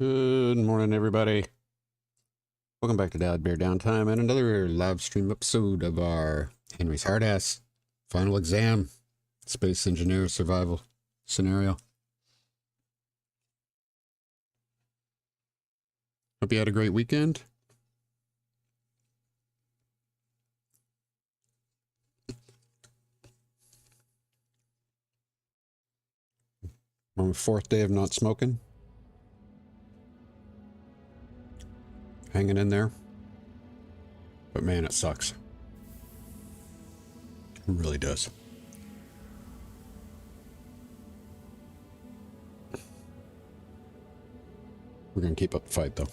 Good morning, everybody. Welcome back to DADBEAR.Downtime and another live stream episode of our Henry's Hardass final exam space engineer survival scenario. Hope you had a great weekend. On the fourth day of not smoking. Hanging in there. But man, it sucks. It really does. We're gonna keep up the fight though.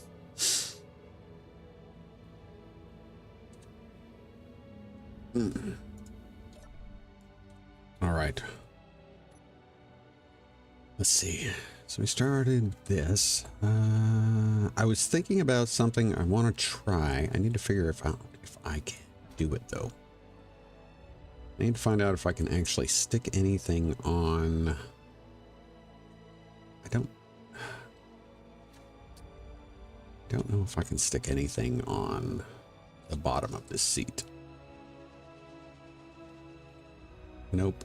All right. Let's see. So we started this. I was thinking about something I want to try. I need to figure if I can do it though. I need to find out if I can actually stick anything on. I don't know if I can stick anything on the bottom of this seat. Nope.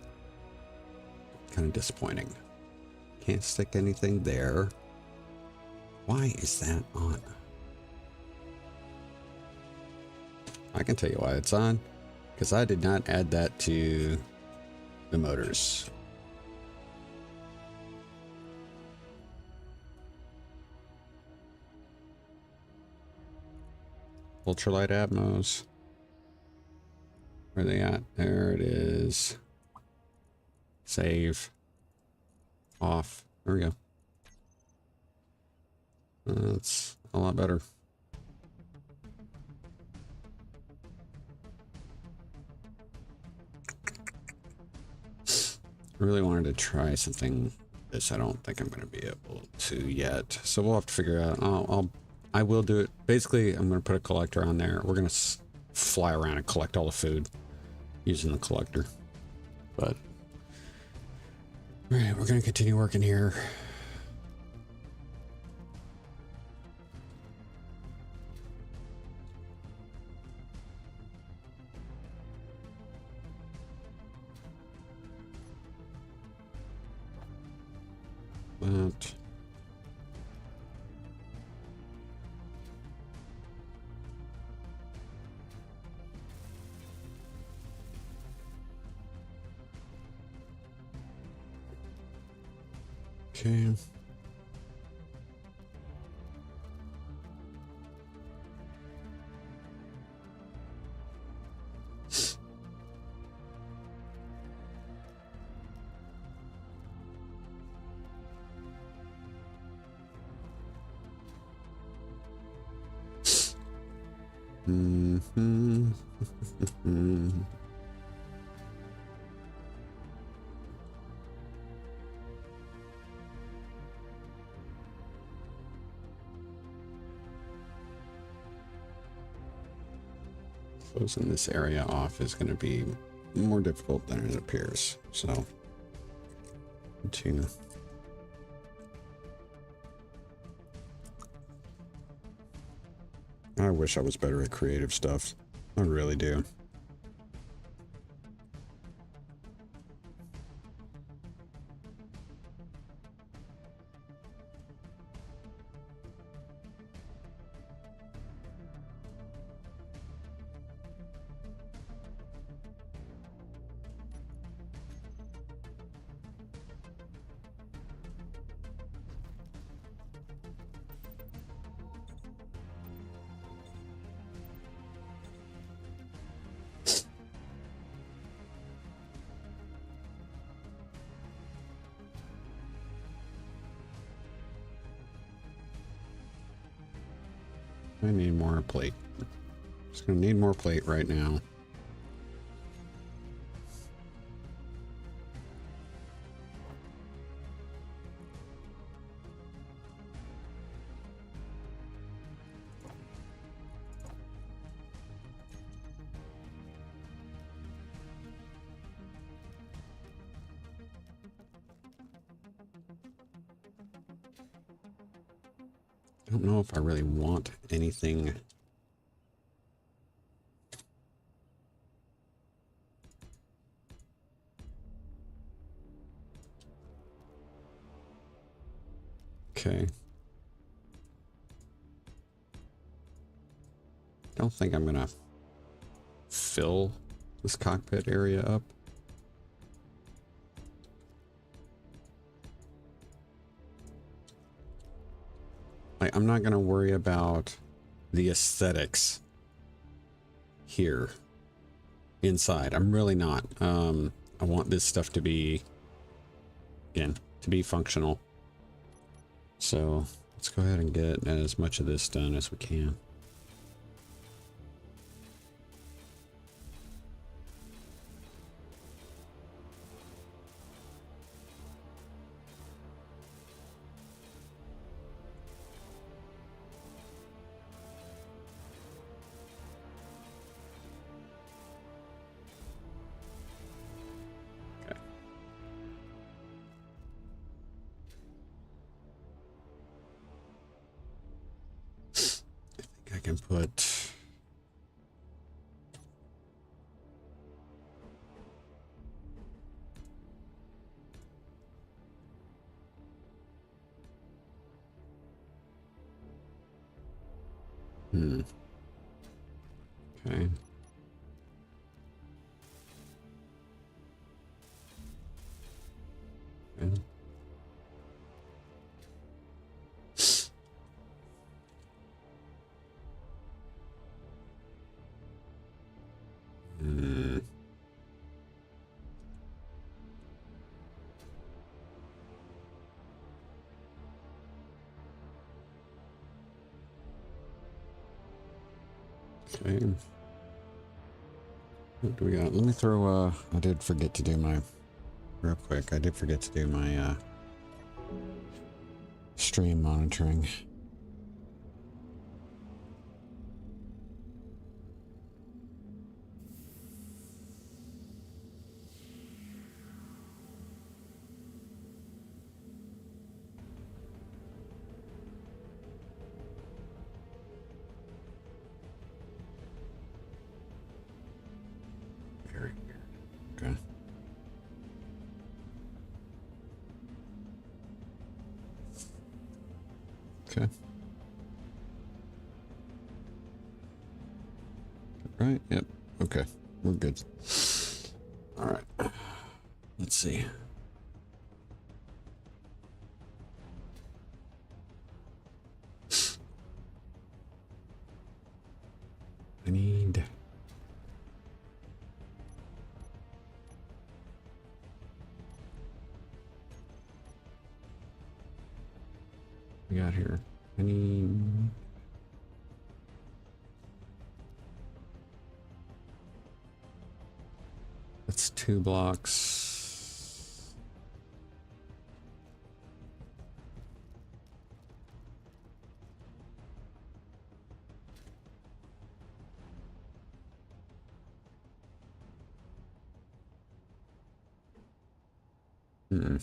Kind of disappointing. Can't stick anything there. Why is that on? I can tell you why it's on. Because I did not add that to the motors. Ultralight atmos. Where are they at? There it is. Save. Off. There we go. That's a lot better. I really wanted to try something this. I don't think I'm going to be able to yet. So we'll have to figure out. I will do it. Basically, I'm going to put a collector on there. We're going to fly around and collect all the food using the collector. But all right, we're going to continue working here. That. Okay. Mm-hmm. Closing this area off is going to be more difficult than it appears. So, I wish I was better at creative stuff. I really do. I need more plate. Just gonna need more plate right now. don't know if I really want anything. Okay. Don't think I'm gonna fill this cockpit area up. Like, I'm not gonna worry about the aesthetics here inside. I'm really not. I want this stuff to be, again, to be functional. So let's go ahead and get as much of this done as we can. I can put okay. Okay. Okay. What do we got? Let me throw, I did forget to do my, real quick, I did forget to do my, stream monitoring. Very weird. Okay. Okay. Right? Yep. Okay. We're good. All right. Let's see. I need... we got here? I need... that's 2 blocks. Hmm.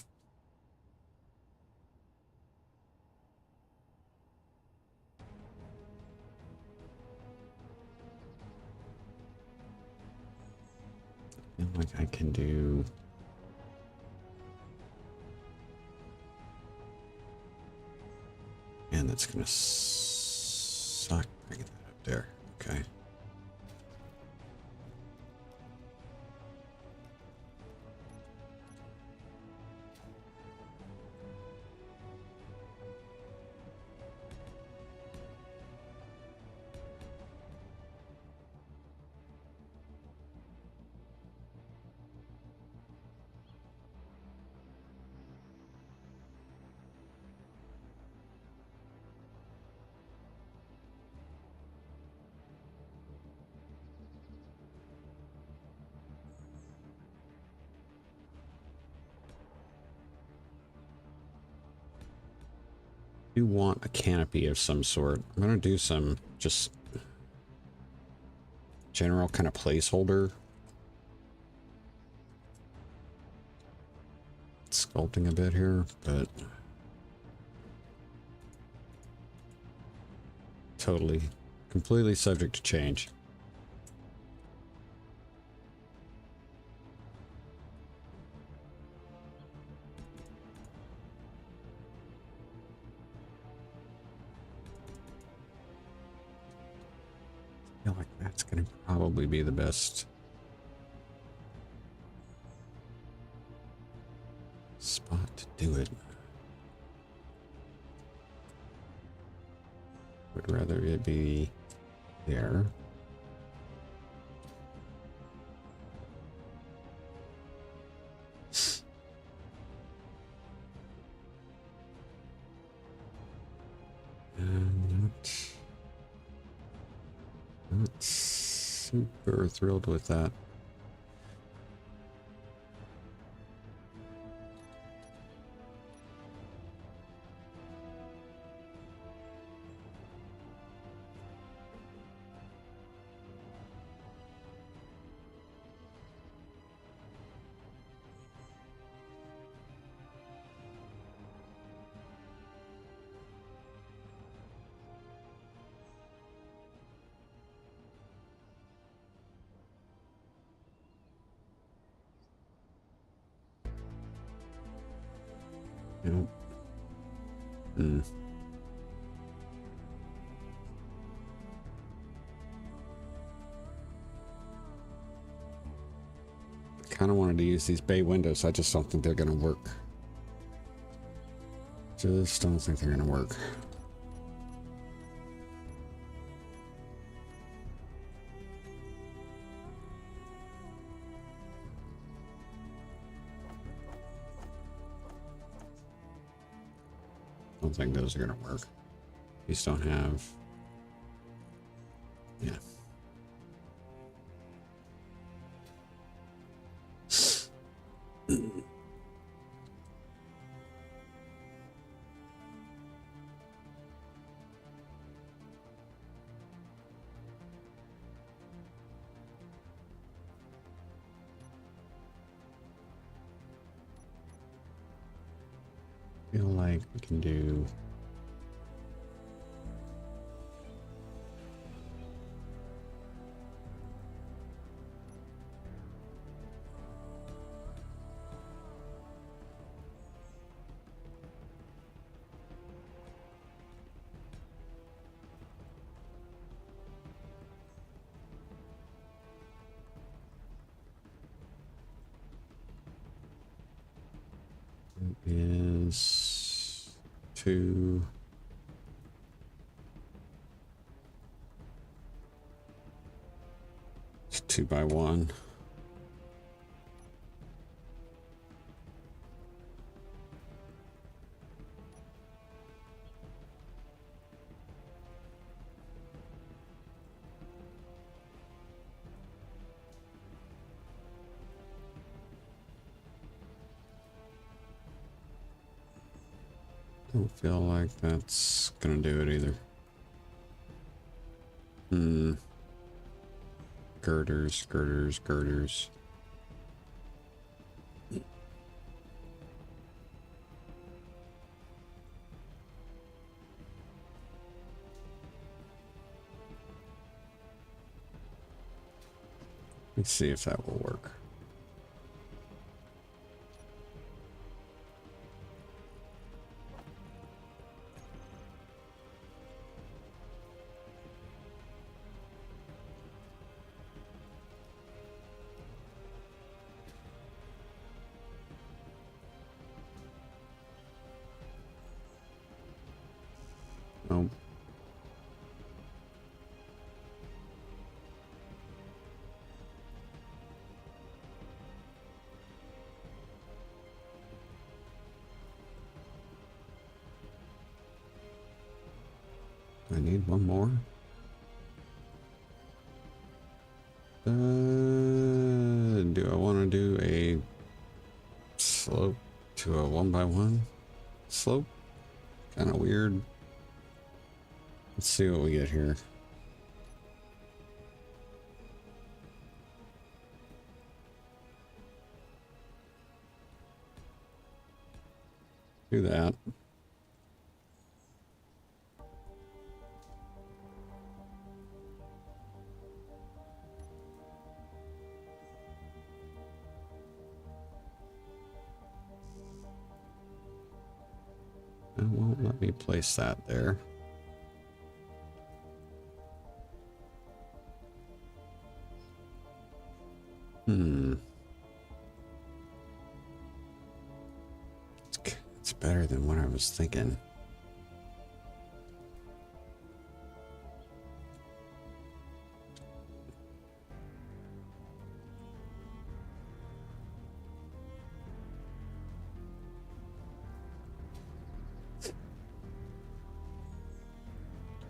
I feel like I can do... and that's gonna suck bringing that up there. Okay. Do want a canopy of some sort. I'm gonna do some just general kind of placeholder. Sculpting a bit here, but totally, completely subject to change. I feel like that's going to probably be the best spot to do it. Would rather it be there. Not super thrilled with that. Yep. Kind of wanted to use these bay windows. I just don't think they're going to work. Just don't think they're going to work. I don't think those are going to work. These don't have... Yeah. Feel like we can do is 2. It's 2 by 1. Don't feel like that's gonna do it either. Girders, girders, girders. Let's see if that will work. Nope. I need one more. Do I want to do a slope to a 1 by 1 slope? Kind of weird. Let's see what we get here. Do that. let me place that there. It's better than what I was thinking.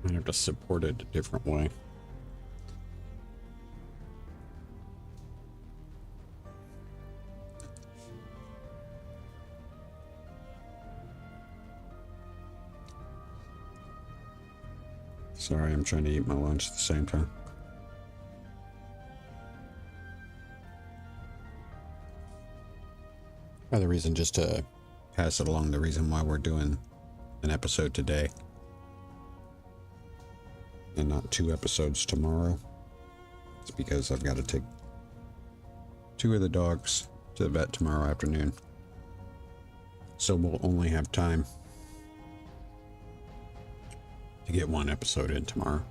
I have to support it a different way. Sorry, I'm trying to eat my lunch at the same time. Other reason, just to pass it along, the reason why we're doing an episode today and not 2 episodes tomorrow, it's because I've got to take 2 of the dogs to the vet tomorrow afternoon. So we'll only have time to get 1 episode in tomorrow.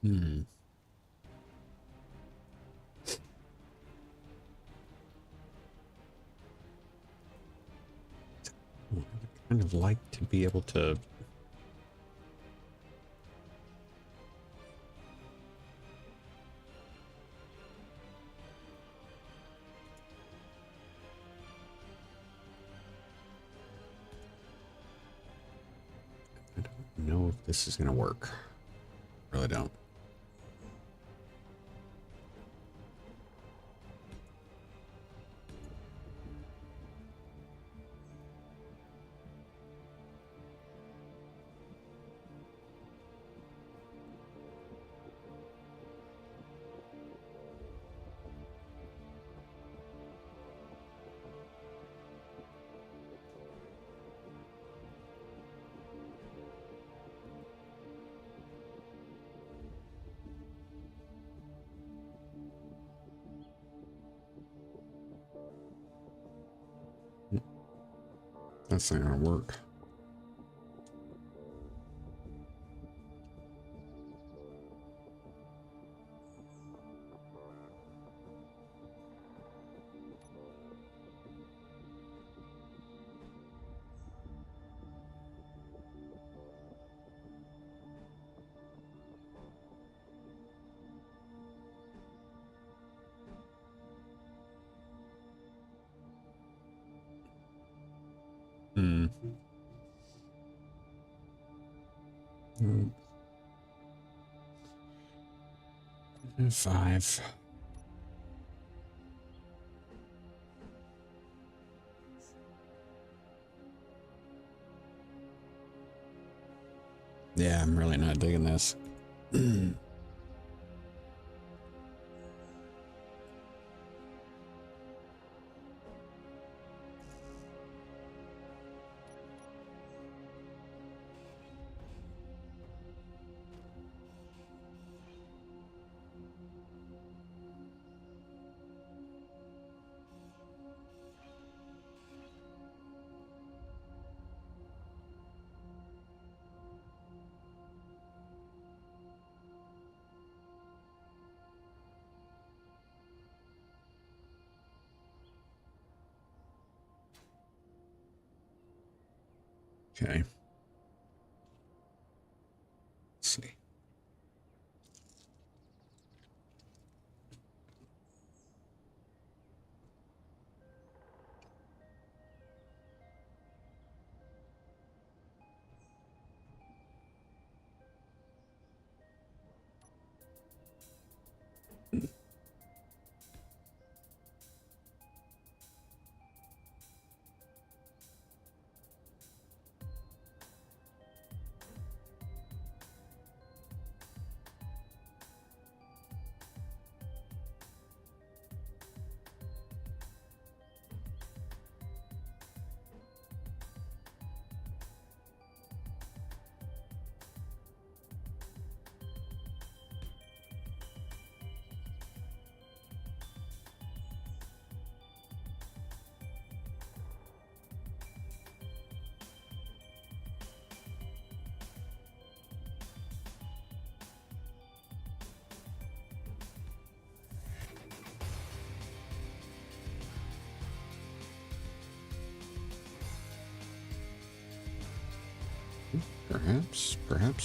I kind of like to be able to I don't know if this is going to work. Really don't. That's not gonna work. Hmm. 5. Yeah, I'm really not digging this. Okay. Let's see.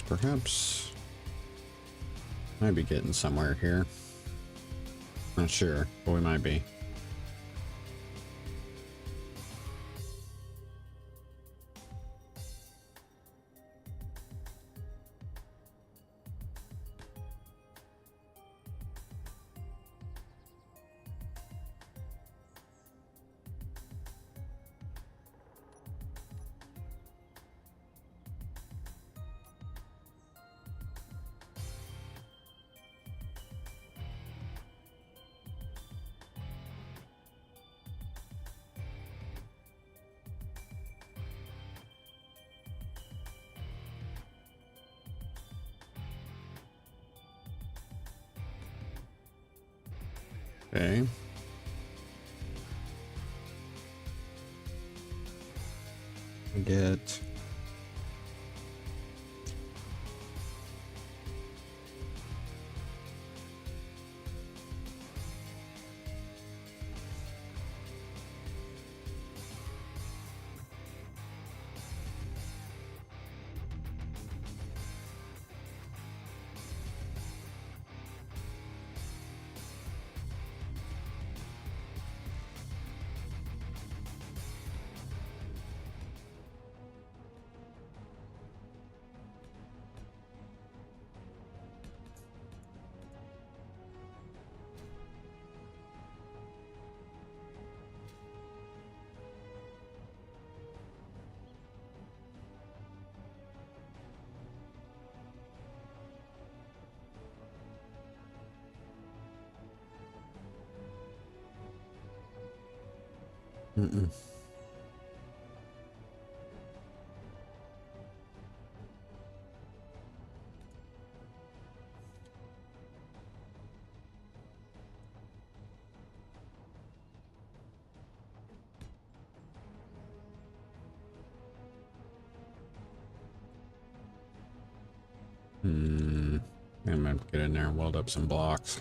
Perhaps. Might be getting somewhere here. Not sure, but we might be. Okay. We get Mm-mm. I'm gonna get in there and weld up some blocks.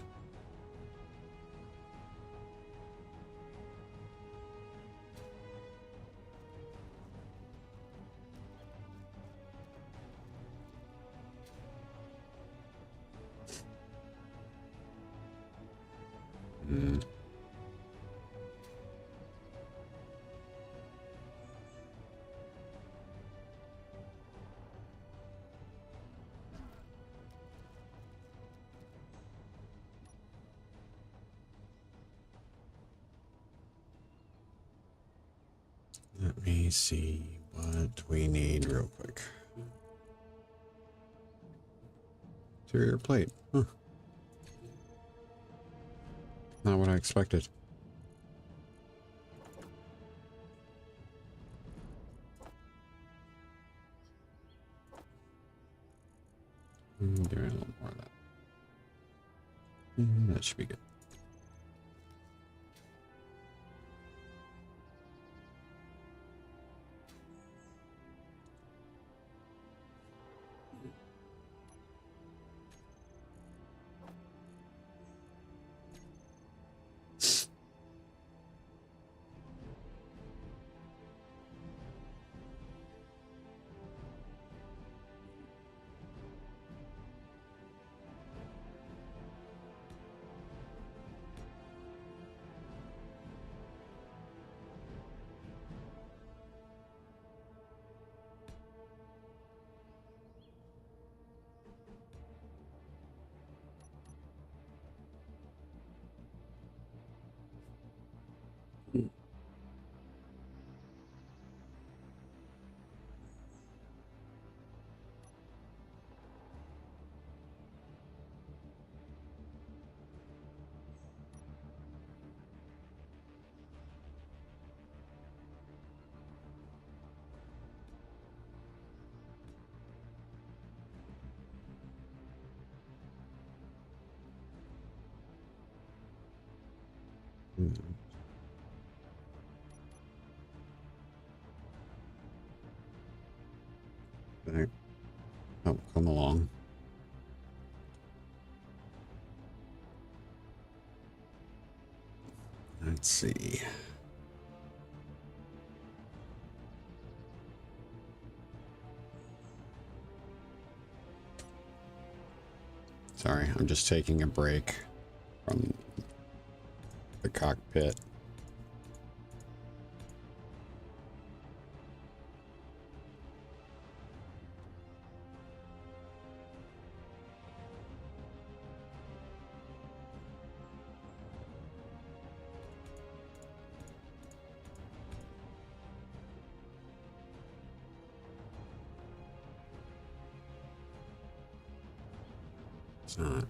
Let me see what we need real quick. Interior plate. Huh. Not what I expected. Give me a little more of that. That should be good. Right. Oh, come along. Let's see. Sorry, I'm just taking a break from the cockpit. It's not.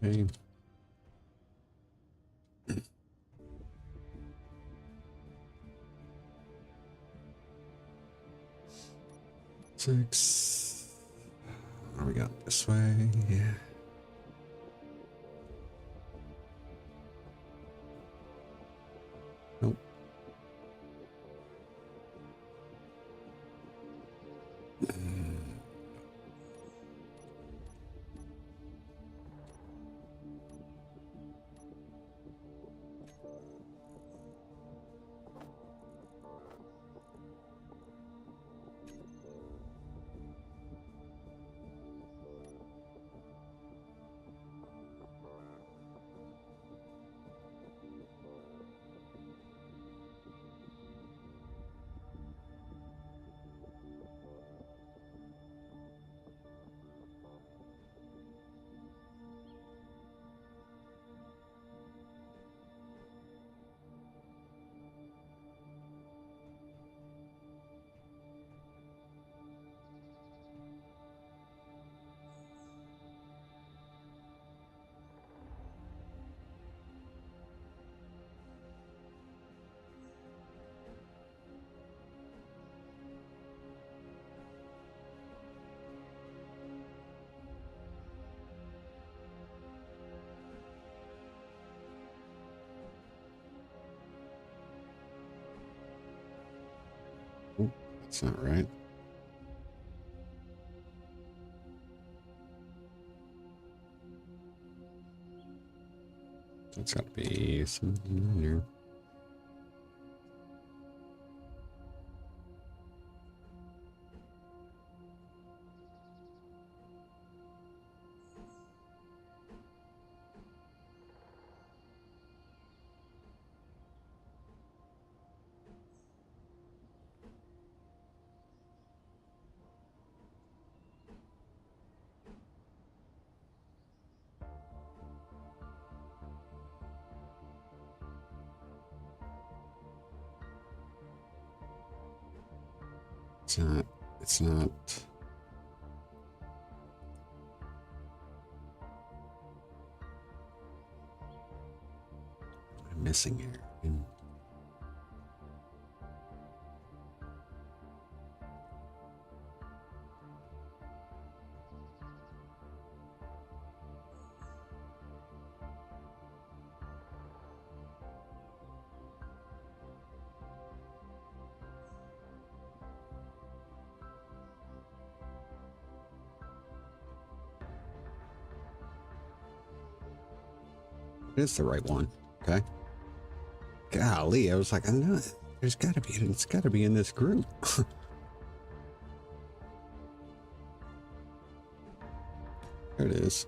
Okay. Six. What do we got this way? Yeah. Nope. Oh, that's not right. That's got to be something in there. It's not. What am I missing here? It is the right one. Okay. Golly, I was like, I know it. There's got to be. It's got to be in this group. There it is.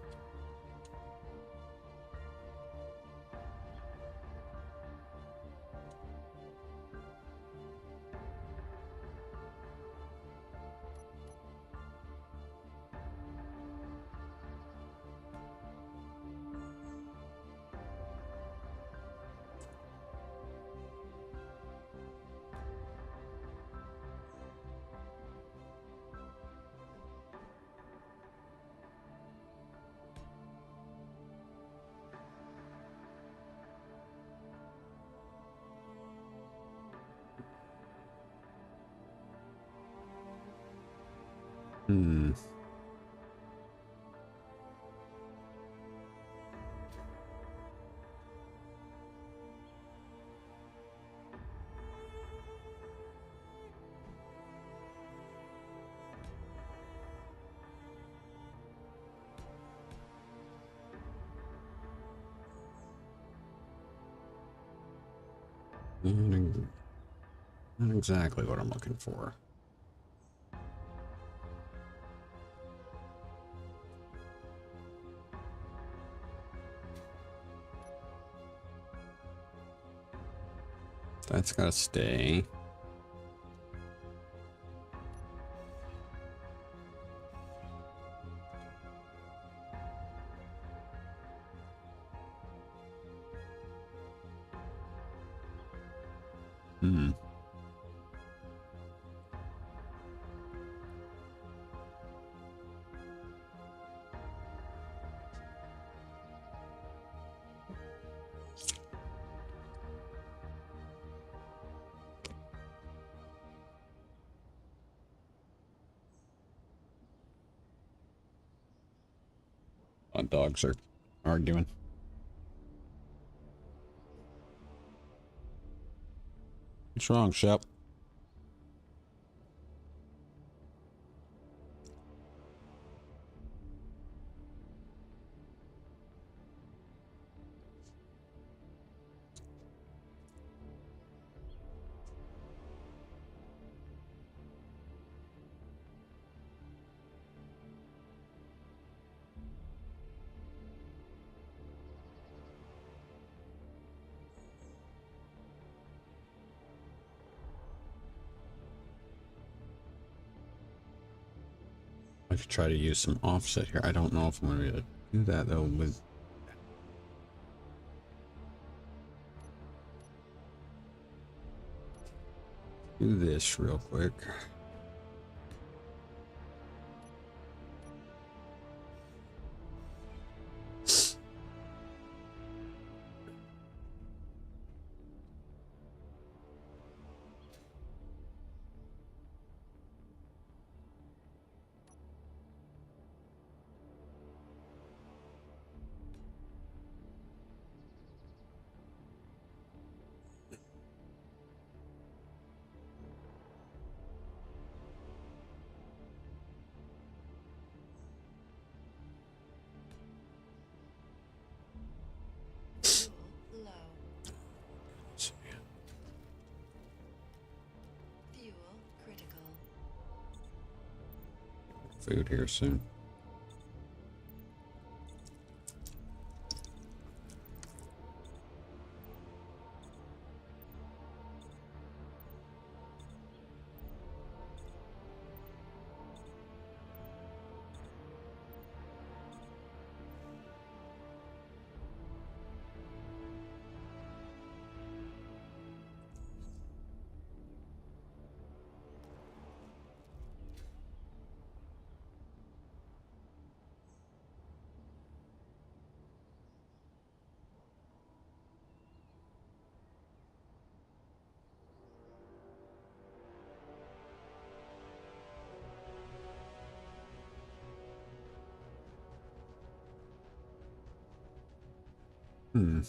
Hmm. Not exactly what I'm looking for. That's got to stay. Hmm. My dogs are arguing. What's wrong, Shep? I could try to use some offset here. I don't know if I'm going to be able to do that though with. Do this real quick. Food here soon. I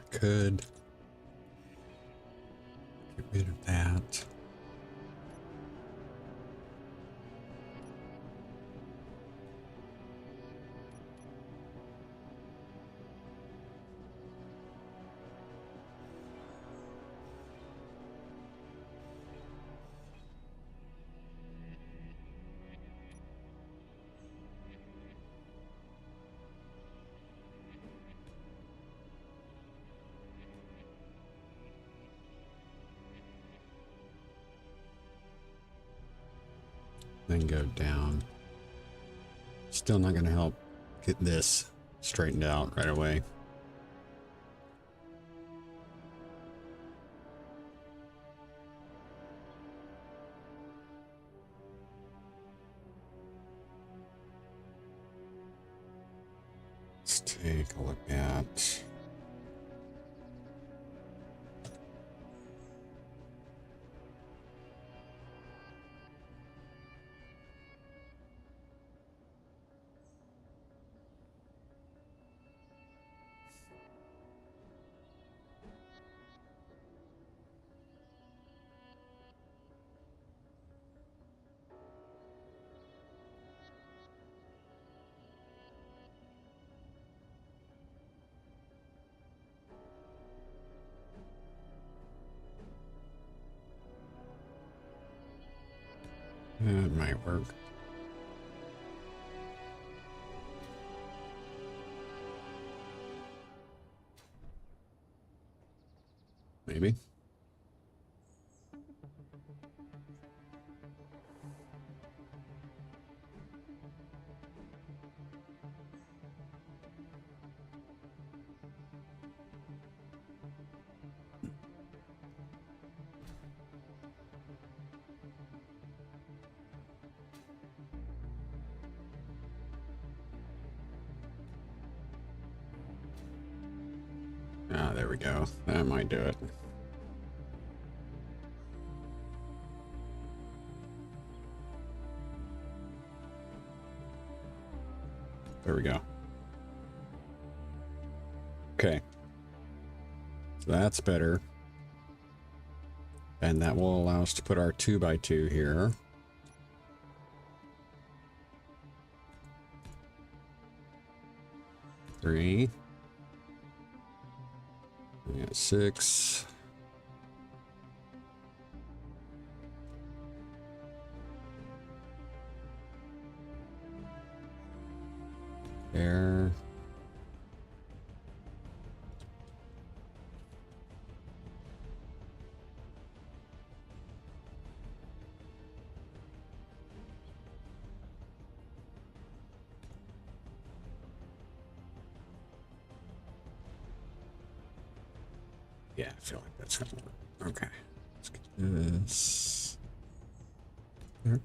could get rid of that. Then go down. Still not going to help get this straightened out right away. Let's take a look at... It might work. Maybe. Ah, there we go. That might do it. There we go. Okay. So that's better. And that will allow us to put our 2x2 here. Three. We got 6. There. Yeah, I feel like that's gonna work. Okay. Let's get this. There.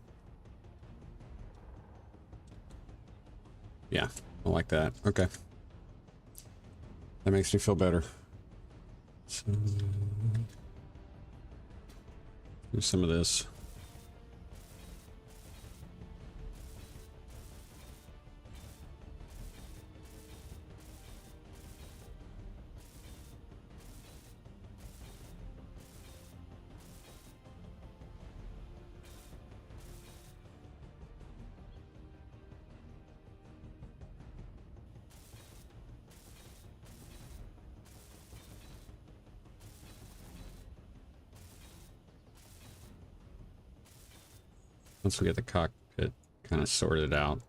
Yeah, I like that. Okay. That makes me feel better. So, do some of this. Once we get the cockpit kind of sorted out,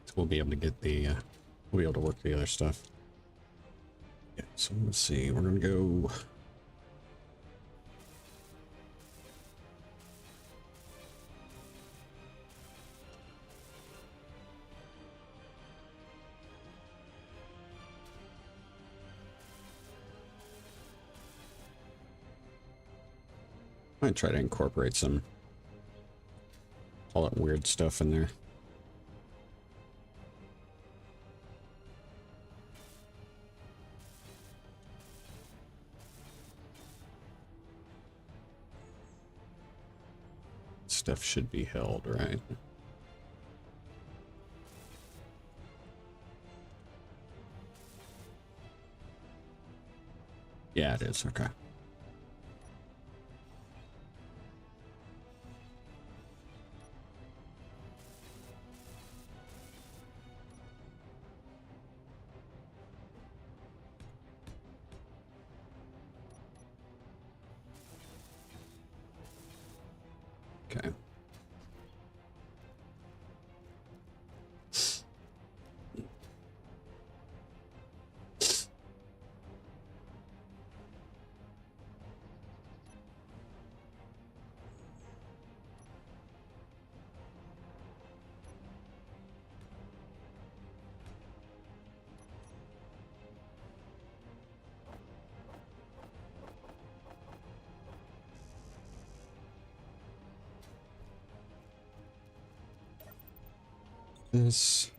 so we'll be able to get the, we'll be able to work the other stuff. Yeah, so let's see, we're gonna go. Might try to incorporate some all that weird stuff in there. Stuff should be held, right? Yeah, it is. Okay. Okay. This.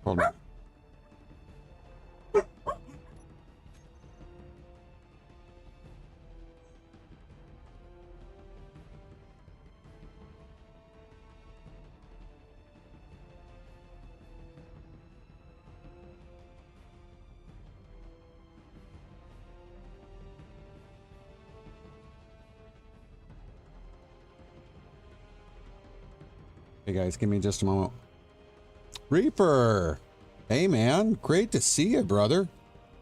Hold on. Hey guys, give me just a moment. Reaper! Hey man, great to see you, brother.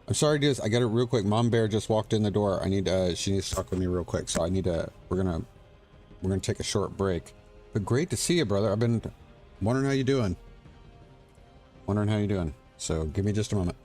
I'm sorry to I got it real quick. Mom Bear just walked in the door. I need she needs to talk with me real quick, so I need to we're gonna take a short break. But great to see you, brother. I've been wondering how you doing. So give me just a moment.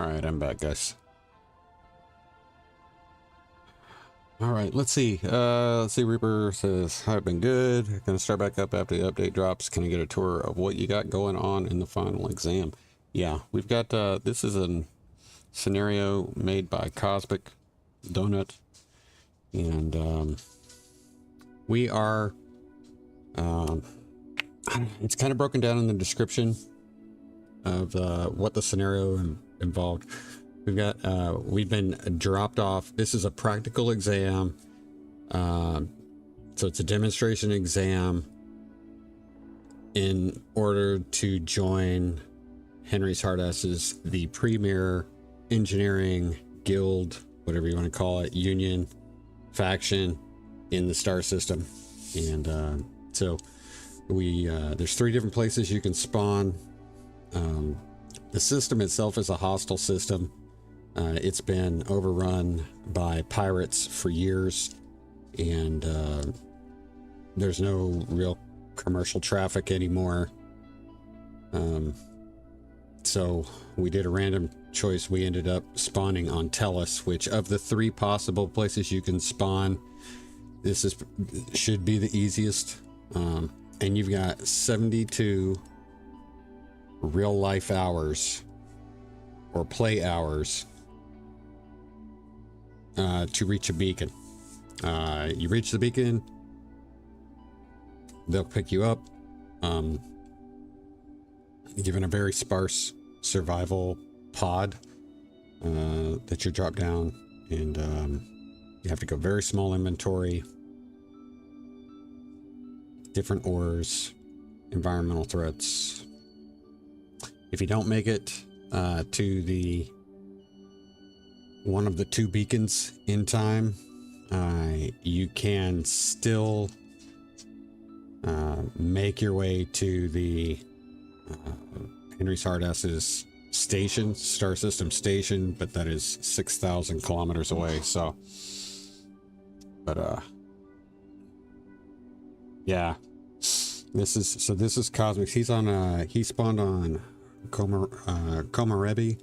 All right, I'm back, guys. All right, let's see. Reaper says, I've been good. Gonna start back up after the update drops. Can I get a tour of what you got going on in the final exam? Yeah, we've got, this is a scenario made by CosmicDonut. And, we are, it's kind of broken down in the description of, what the scenario involved. We've got, we've been dropped off. This is a practical exam. So it's a demonstration exam in order to join Henry's Hardasses, the premier engineering guild, whatever you want to call it, union faction in the star system. And, so we, there's 3 different places you can spawn. The system itself is a hostile system. It's been overrun by pirates for years, and there's no real commercial traffic anymore. So we did a random choice. We ended up spawning on Tellus, which of the 3 possible places you can spawn, this should be the easiest. And you've got 72 real life hours or play hours to reach a beacon. You reach the beacon, they'll pick you up, given a very sparse survival pod that you drop down, and you have to go very small inventory, different ores, environmental threats. If you don't make it to the one of the 2 beacons in time, you can still make your way to the Henry's Hardasses station, star system station, but that is 6,000 kilometers away. So, but yeah, this is Cosmic. He's on he spawned on Komarebi.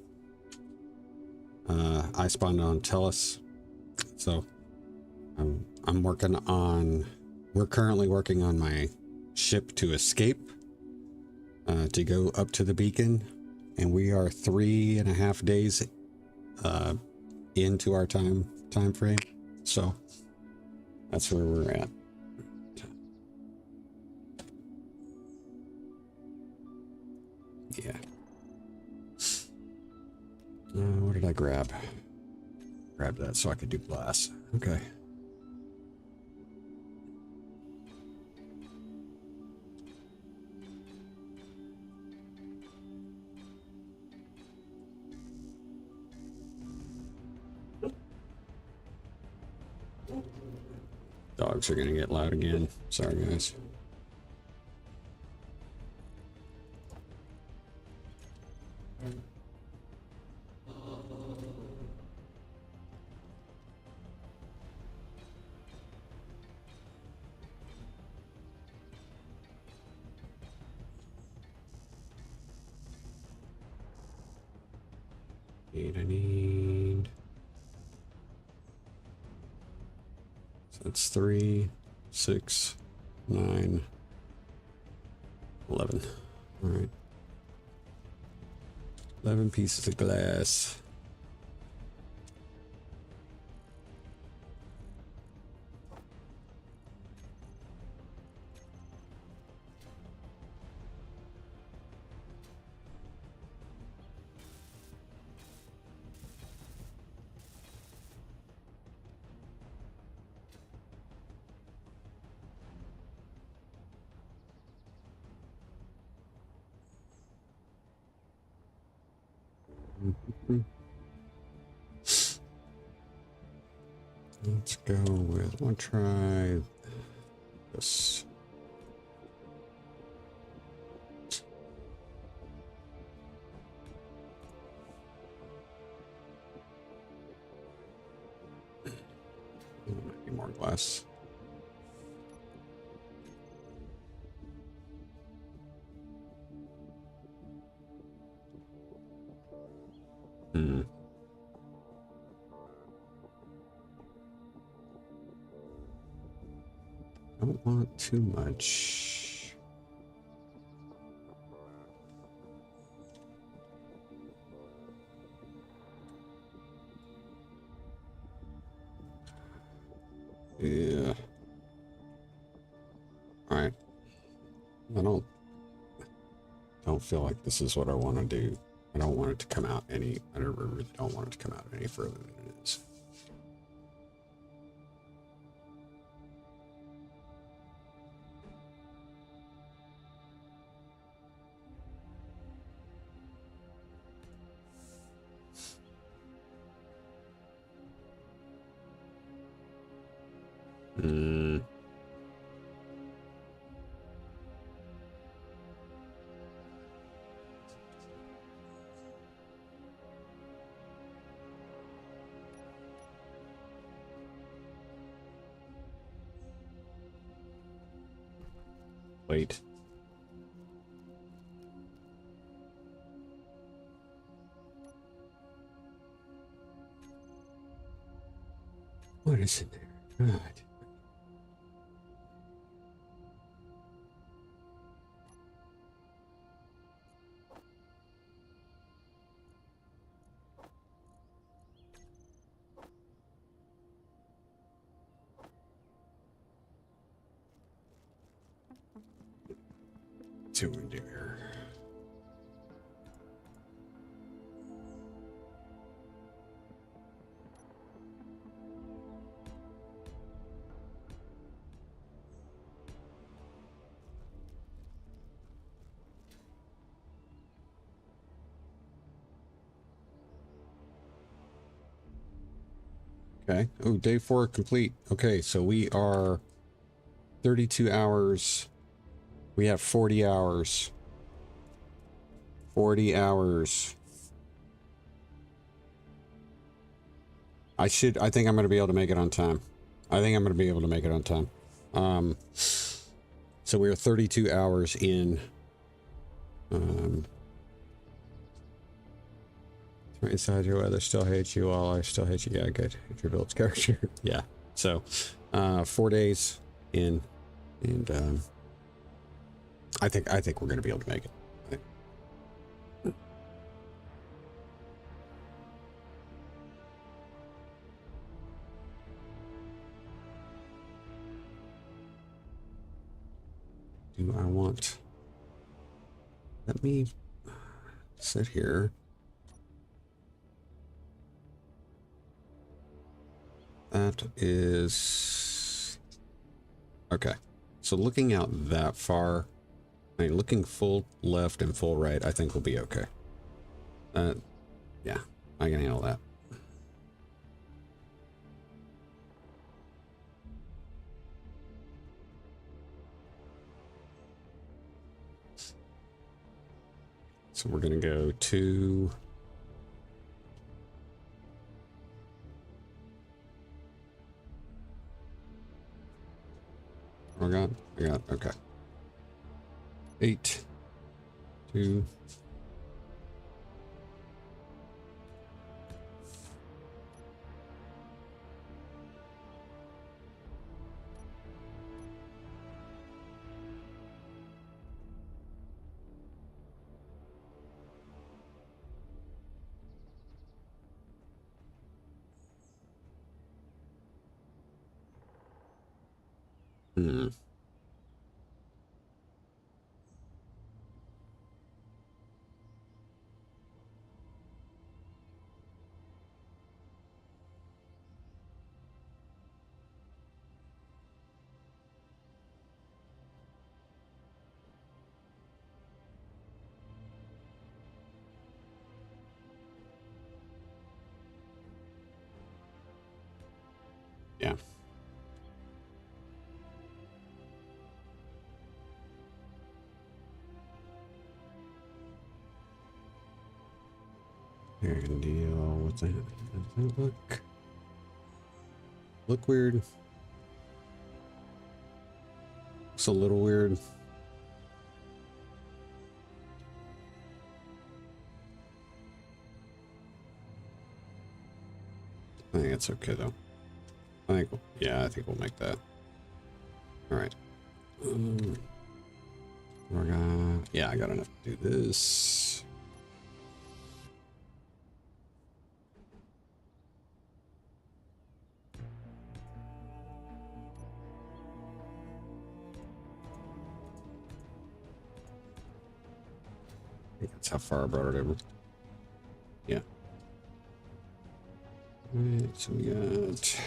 I spawned on Tellus. So we're currently working on my ship to escape, to go up to the beacon, and we are 3.5 days into our time frame. So that's where we're at. Yeah. What did I grab? Grab that so I could do glass. Okay. Dogs are gonna get loud again. Sorry, guys. I need. So that's 3, 6, 9, 11. All right. 11 pieces of glass. Let's go with, I'll try this. Maybe more glass. Don't want too much. Yeah. All right. I don't feel like this is what I want to do. I don't want it to come out any. I really don't want it to come out any further than it is. Wait. What is in there? God. Let's see what we can do here. Okay. Oh, day 4 complete. Okay, so we are 32 hours. We have 40 hours. 40 hours. I think I'm going to be able to make it on time. I think I'm going to be able to make it on time. So we're 32 hours in. Inside your weather still hates you all. I still hate you. Yeah, good. Hate your build's character. Yeah. So, 4 days in, and I think we're going to be able to make it. Do I want? Let me sit here. That is okay. So looking out that far, I mean, looking full left and full right, I think we'll be okay. Yeah, I can handle that. So we're gonna go to. I got, okay. 8, 2. Hmm. Yeah. Here, I can deal with that. Does that look weird? It's a little weird. I think it's okay though. I think, yeah, I think we'll make that. All right. We're gonna, yeah, I got enough to do this. I think that's how far I brought it over. Yeah. All right, so we got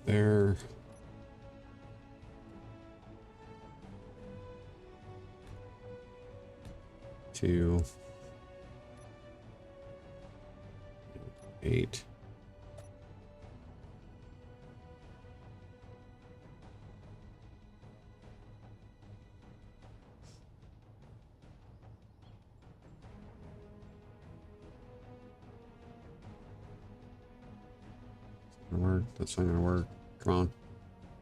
there. Two. 8. Gonna work. That's not gonna work. Come on.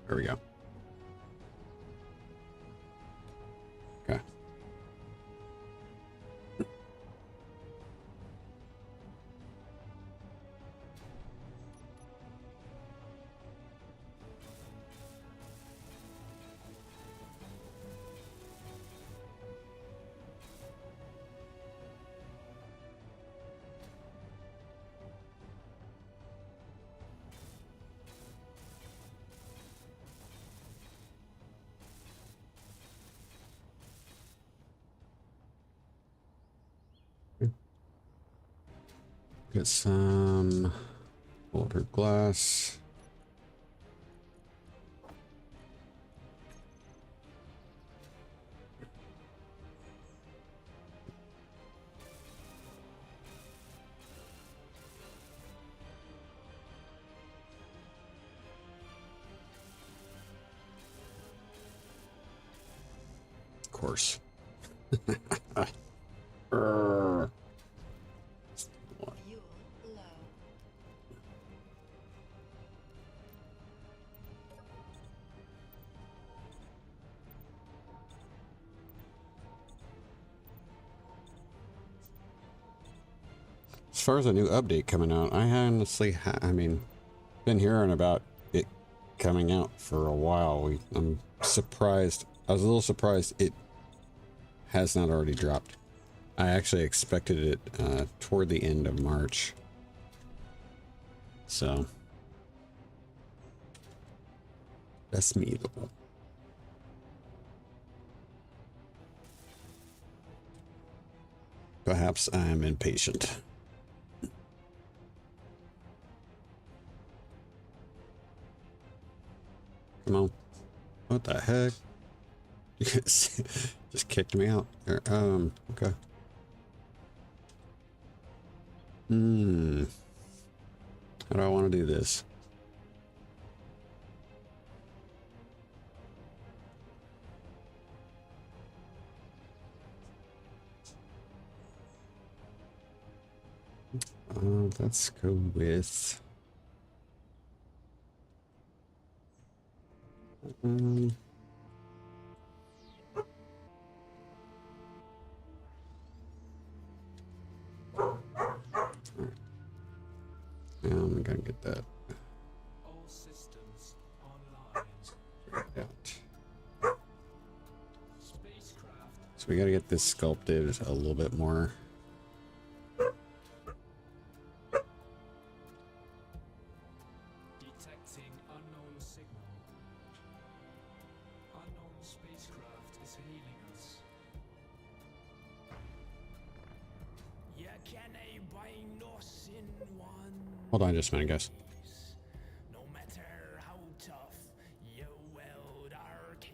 There we go. Okay. Get some older glass. Of course. As far as a new update coming out, I honestly, I mean, been hearing about it coming out for a while. I'm surprised. I was a little surprised it has not already dropped. I actually expected it toward the end of March. So that's me though. Perhaps I am impatient. Come on. What the heck? You just kicked me out. Okay. How do I want to do this? Let's go with I'm gonna get that. All systems online. Out. Spacecraft. So we gotta get this sculpted a little bit more. Detecting unknown signal. Unknown spacecraft is hailing us. You can bind us in one. Hold on just a minute, guys. No matter how tough you weld our cage.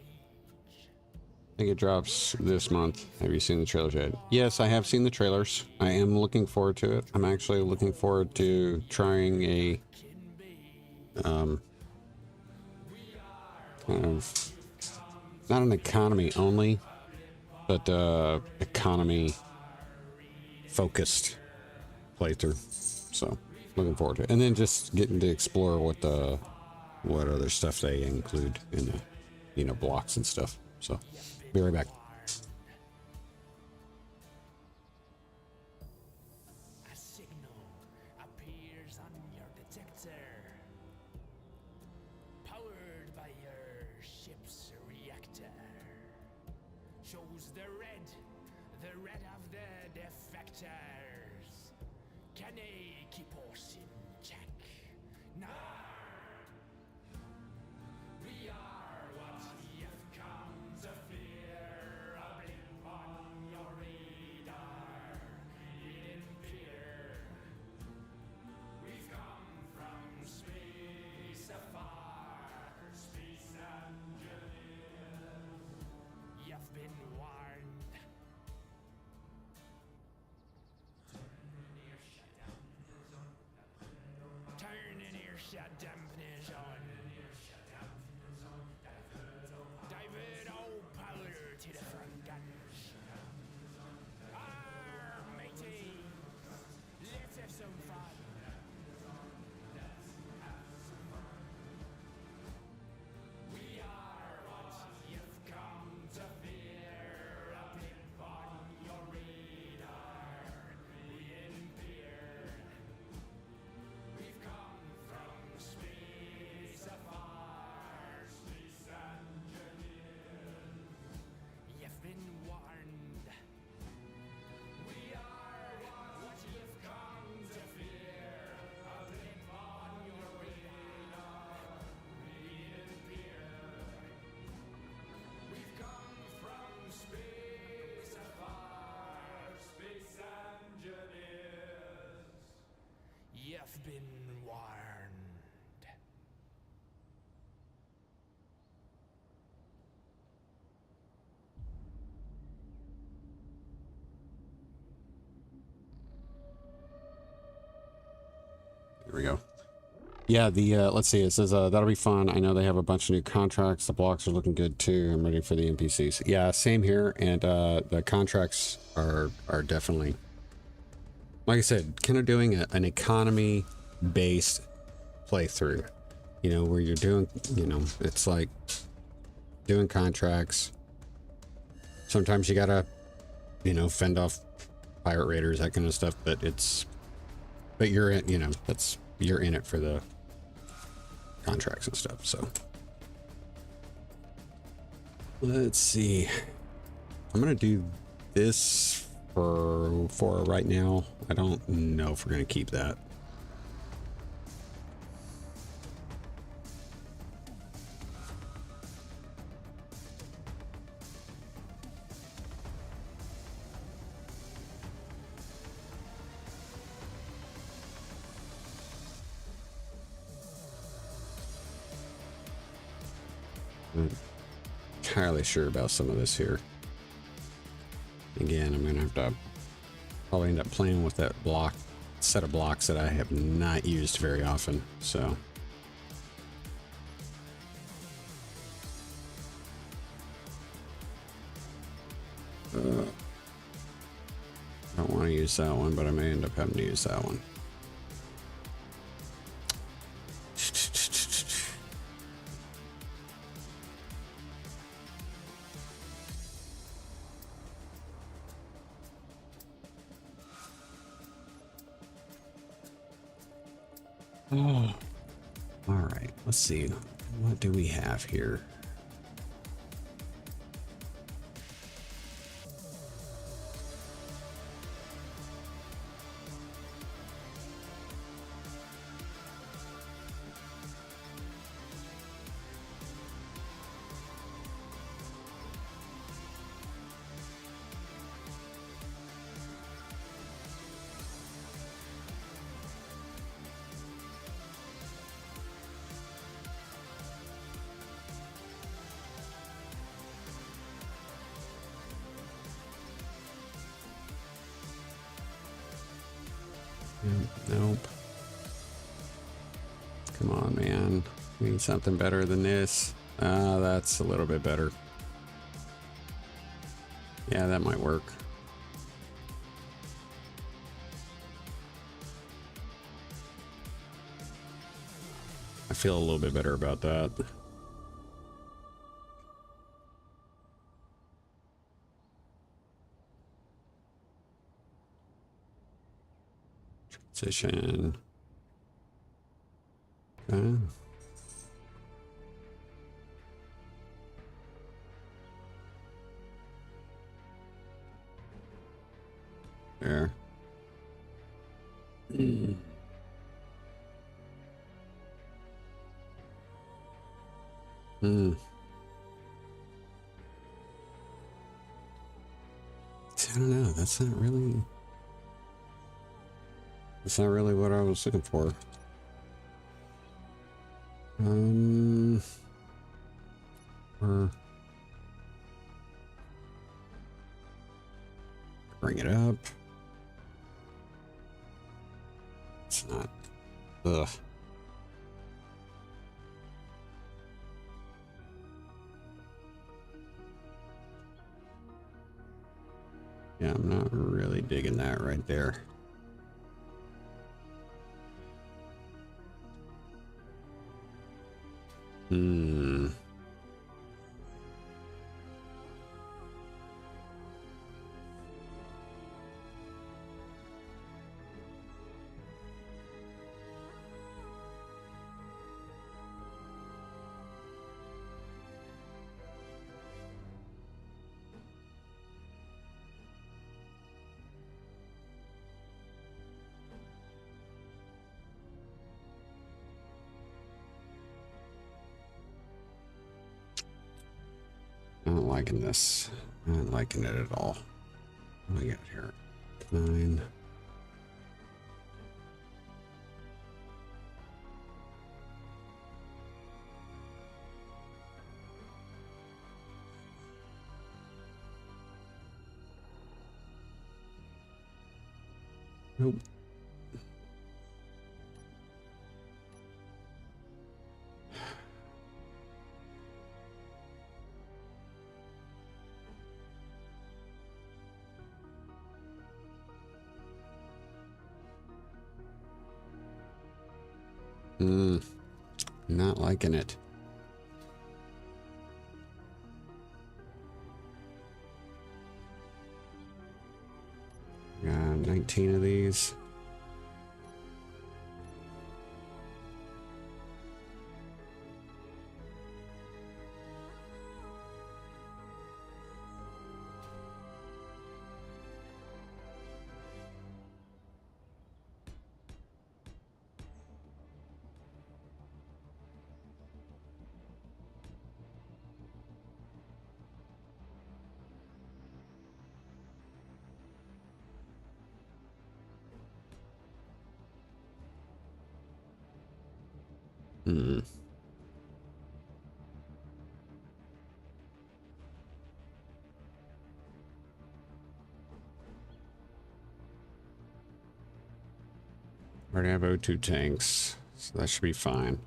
I think it drops this month. Have you seen the trailers yet? Yes, I have seen the trailers. I am looking forward to it. I'm actually looking forward to trying a kind of not an economy only, but economy focused playthrough. So looking forward to it, and then just getting to explore what other stuff they include in the blocks and stuff. So be right back. shows the red of the defectors. Can they keep us in check? Nah. We are what you've come to fear. A blip on your radar. We didn't peer. We've come from space afar. SpaceEngineers. You've been warned. Turning your shut dampeners on. Divert all powder to the front guns. Arr, matey! Let's have some fun. We are what you've come to fear. A blip on your radar. We impaired. We've come from space afar. SpaceEngineers. You've been warned. We are what you've come to fear. A blip on your radar. We impaired. We've come from space afar. SpaceEngineers. You've been warned. Here we go. Yeah, the let's see. It says that'll be fun. I know they have a bunch of new contracts. The blocks are looking good too. I'm ready for the NPCs. Yeah, same here. And the contracts are definitely, like I said, kind of doing an economy based playthrough. You know, where you're doing, you know, it's like doing contracts. Sometimes you gotta, you know, fend off pirate raiders, that kind of stuff. But you're in, you know, you're in it for the contracts and stuff. So let's see. I'm gonna do this for right now. I don't know if we're gonna keep that. I'm not entirely sure about some of this here. Again, I'm gonna have to probably end up playing with that set of blocks that I have not used very often. So I don't want to use that one, but I may end up having to use that one. Oh, all right. Let's see. What do we have here? Nope. Come on, man. We need something better than this. That's a little bit better. Yeah, that might work. I feel a little bit better about that. Transition. Okay. There. Mm. Hmm. I don't know. That's not really. That's not really what I was looking for. Or bring it up. It's not. Ugh. Yeah, I'm not really digging that right there. Hmm. I'm not liking this. I'm not liking it at all. What do we got here? 9. Nope. Not liking it. 19 of these. Hmm. Already have O2 tanks, so that should be fine.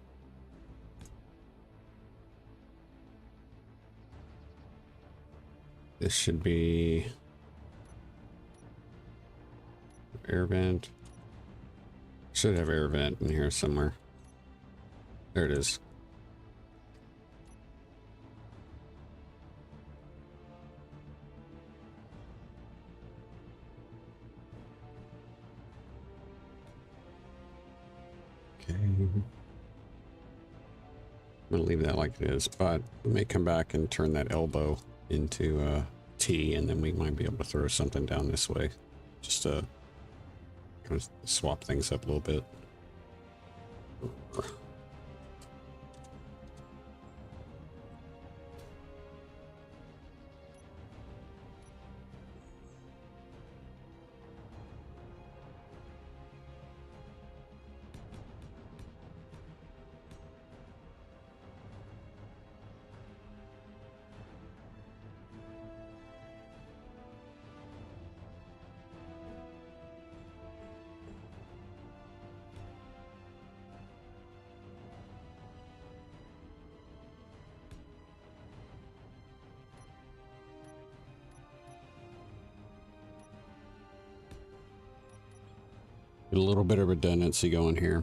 This should be air vent. Should have air vent in here somewhere. There it is. Okay. I'm gonna leave that like it is, but we may come back and turn that elbow into a T, and then we might be able to throw something down this way. Just to kind of swap things up a little bit. Get a little bit of redundancy going here.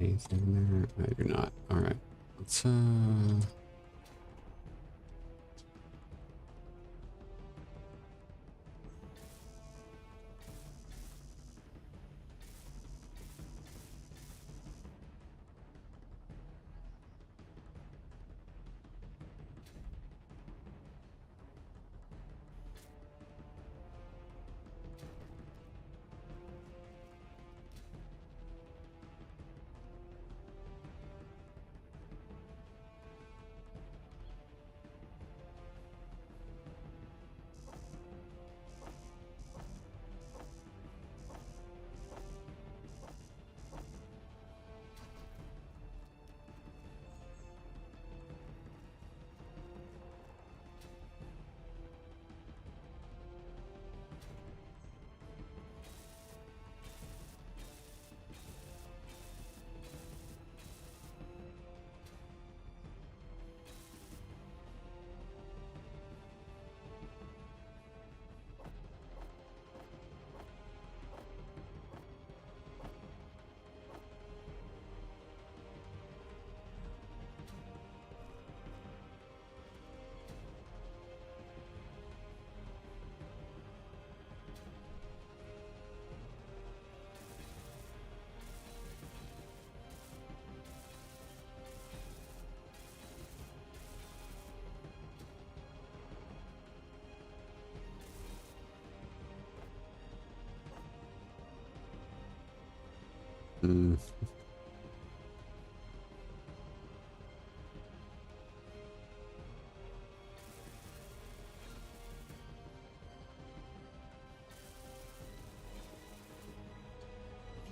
Anything there? I do not. All right. Let's Mm.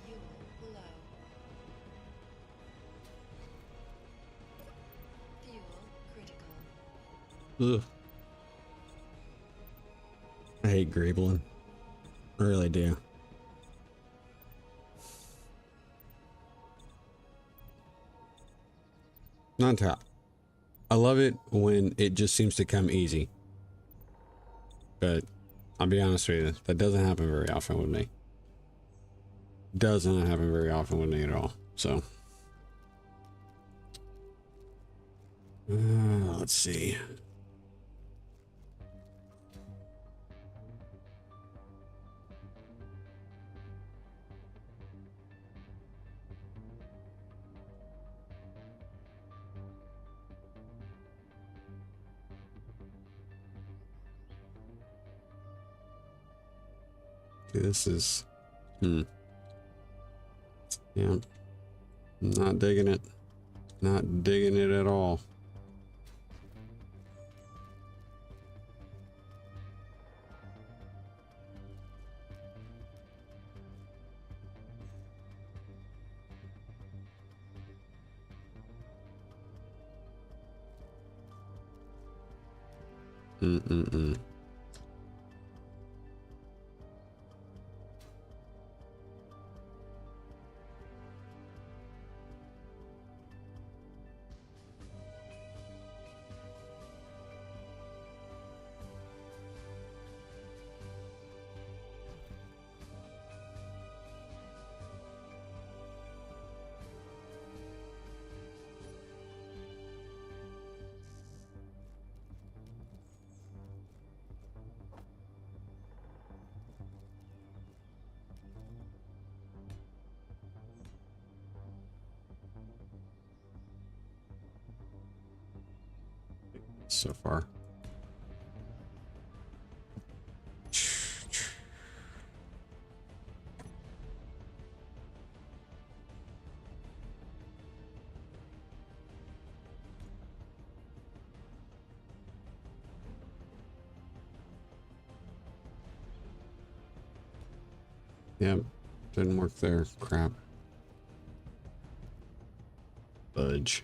Fuel low. Fuel critical. Ugh. I hate Gravelin. I really do. Non top. I love it when it just seems to come easy. But I'll be honest with you, that doesn't happen very often with me. Does not happen very often with me at all. So let's see. This is yeah, not digging it. Not digging it at all. Mm-mm-mm. So far. Yep, didn't work there. Crap. Fudge.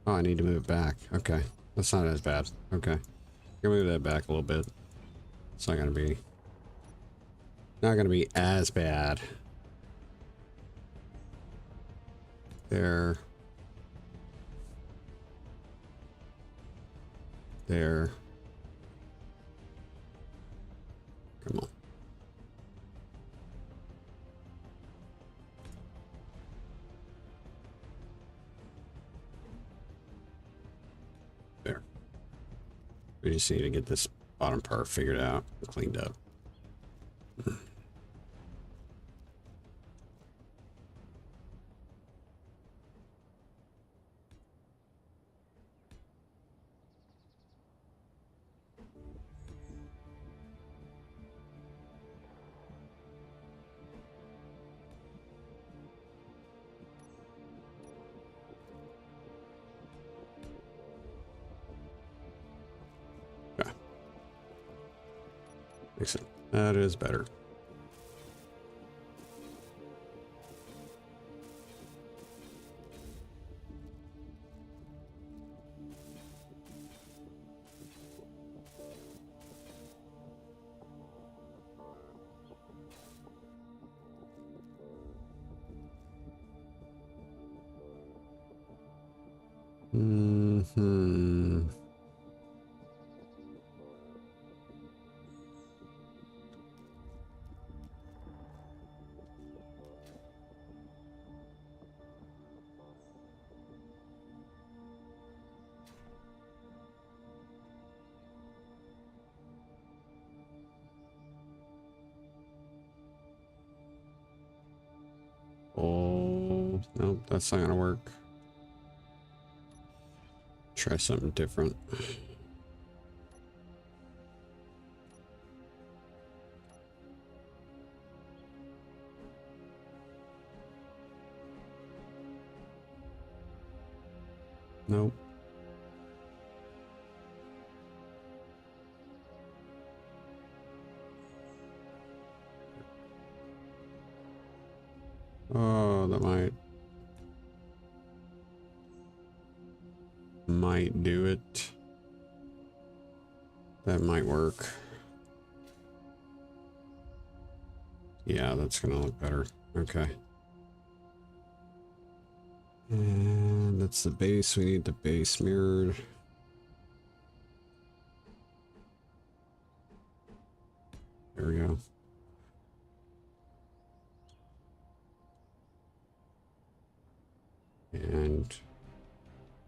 Oh, I need to move it back. Okay, that's not as bad. Okay, gonna move that back a little bit. It's not gonna be as bad. There. There. Come on. There. We just need to get this bottom part figured out, cleaned up. Okay. Excellent. That is better. Hmm. Oh, nope, that's not gonna work. Try something different. Nope. Oh, that might do it. That might work. Yeah, that's gonna look better. Okay. And that's the base. We need the base mirrored. There we go. And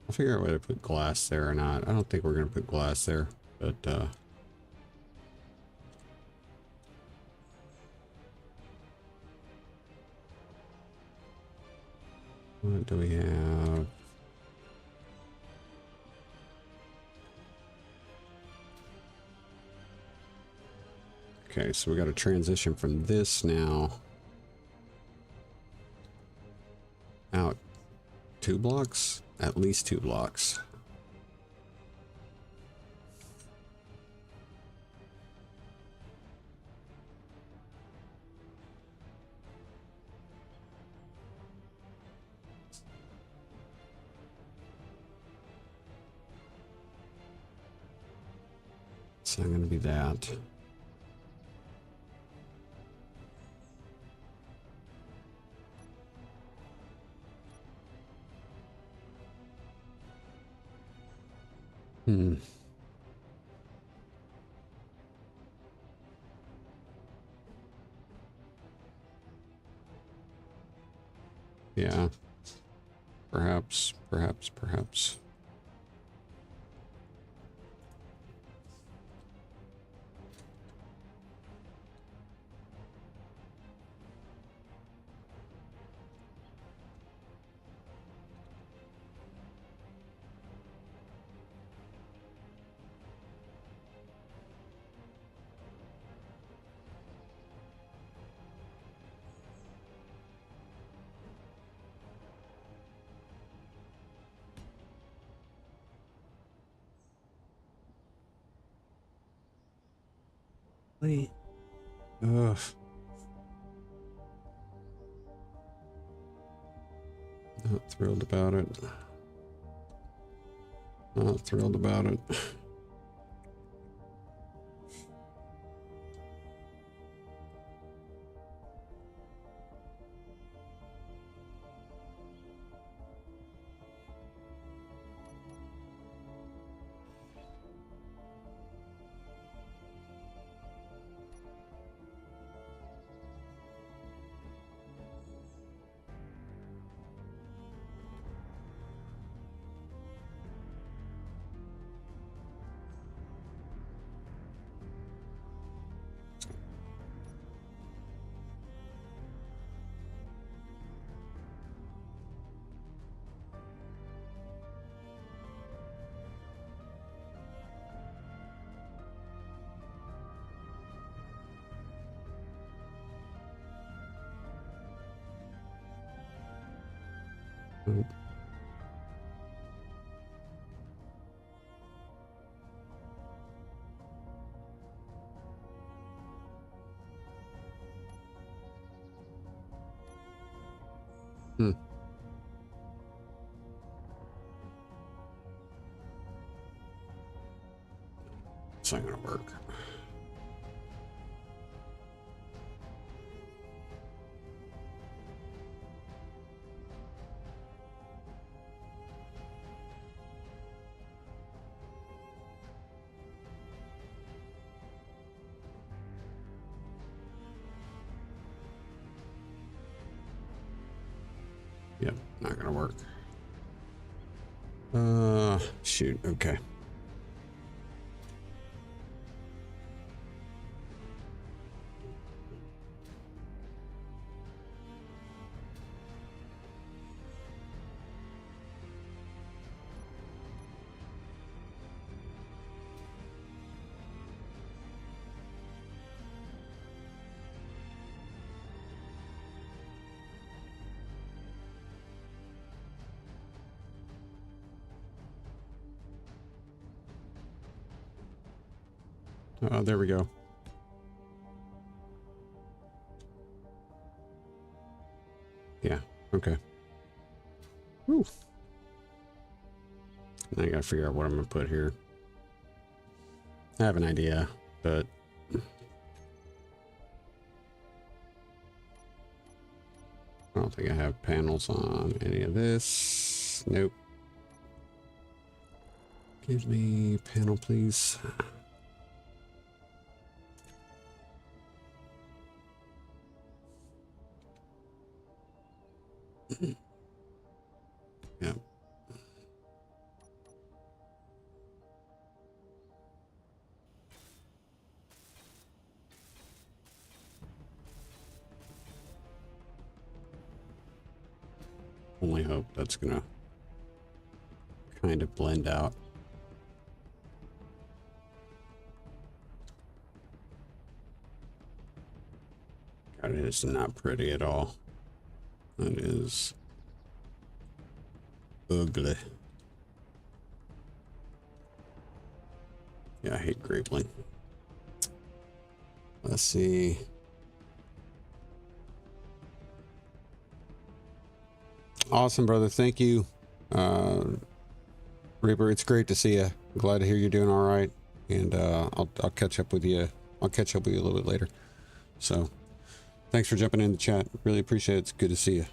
I'll figure out whether to put glass there or not. I don't think we're gonna put glass there, but what do we have? Okay, so we got to transition from this now out 2 blocks, at least 2 blocks. It's not going to be that. Yeah. Perhaps. Wait. Ugh. Not thrilled about it. Not thrilled about it. Nope. It's not gonna work. Yep, not gonna work. Shoot, okay. Oh, there we go. Yeah, okay. Whew. Now I gotta figure out what I'm gonna put here. I have an idea, but I don't think I have panels on any of this. Nope. Give me panel, please. Yep. Only hope that's gonna kind of blend out. God, it is not pretty at all. That is ugly. Yeah, I hate grapeling. Let's see. Awesome, brother. Thank you. Reaper, it's great to see you. Glad to hear you're doing all right. And I'll catch up with you. I'll catch up with you a little bit later. So thanks for jumping in the chat. Really appreciate it. It's good to see you.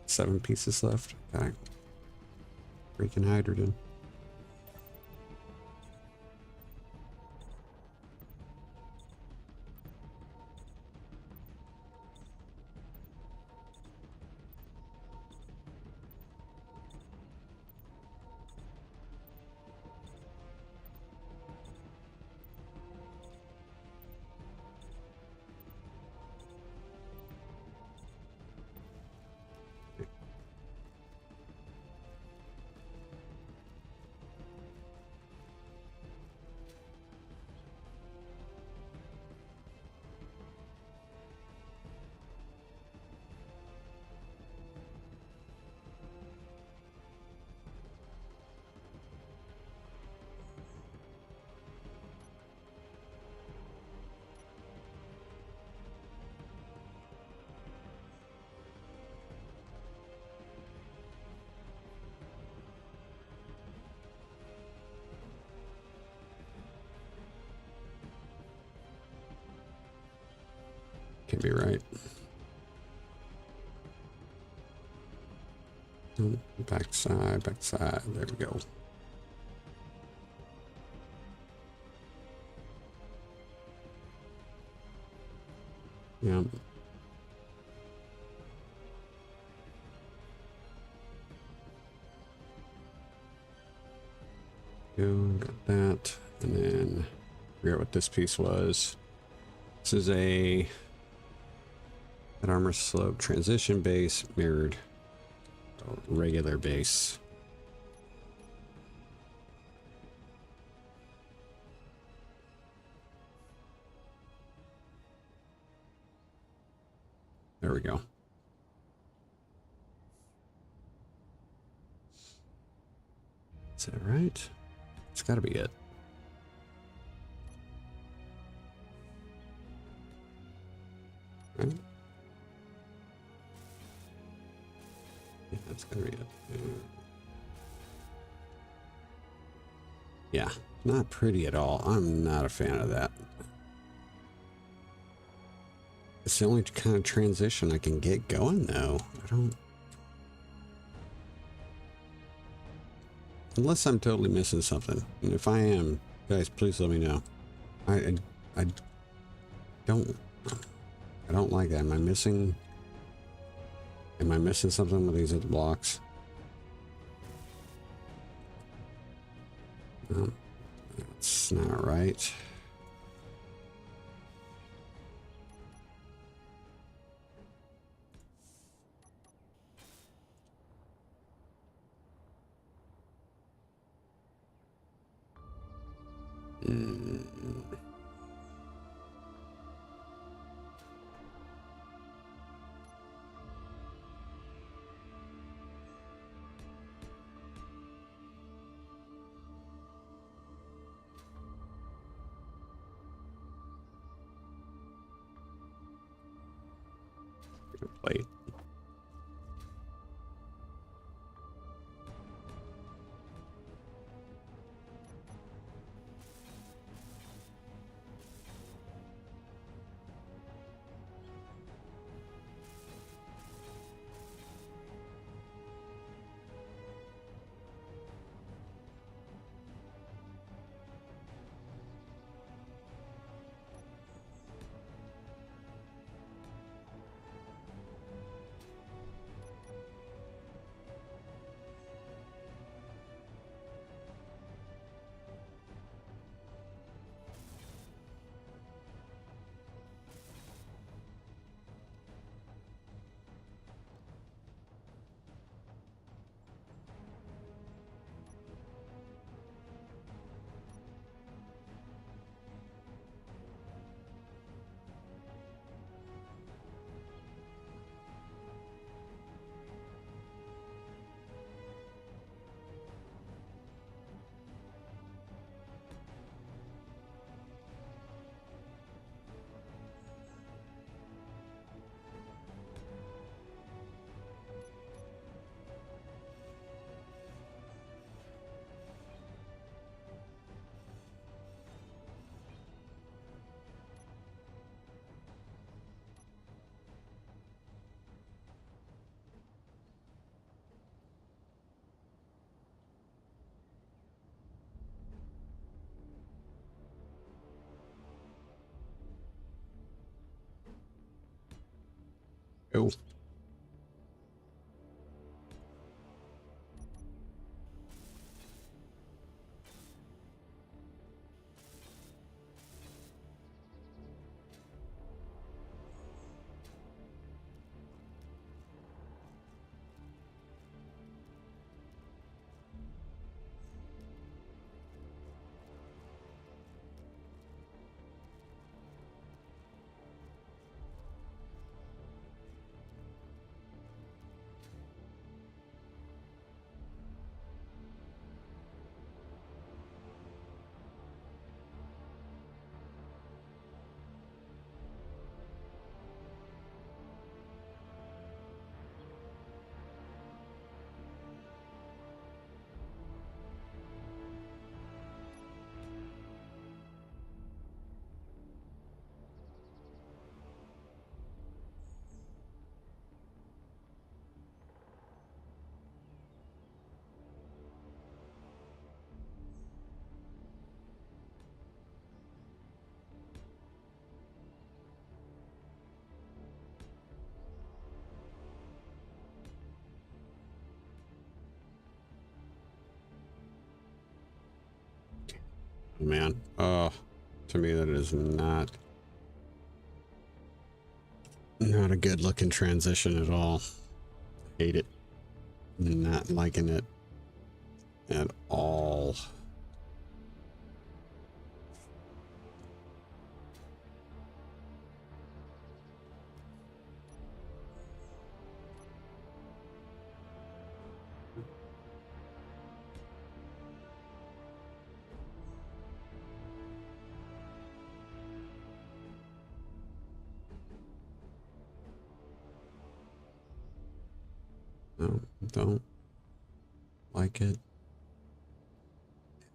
Seven pieces left. Okay. Freaking hydrogen. Can't be right. Backside, backside. There we go. Yeah. Got that. And then figure out what this piece was. This is a an armor slope transition base mirrored regular base. There we go. Is that right? It's got to be it. Right? Yeah, that's got to be it. Yeah, not pretty at all. I'm not a fan of that. It's the only kind of transition I can get going, though. I don't... Unless I'm totally missing something. And if I am, guys, please let me know. I don't like that. Am I missing something with these other blocks? No, that's not right. plate. Oh. Man, to me that is not a good looking transition at all. Hate it. Not liking it at all. No, don't like it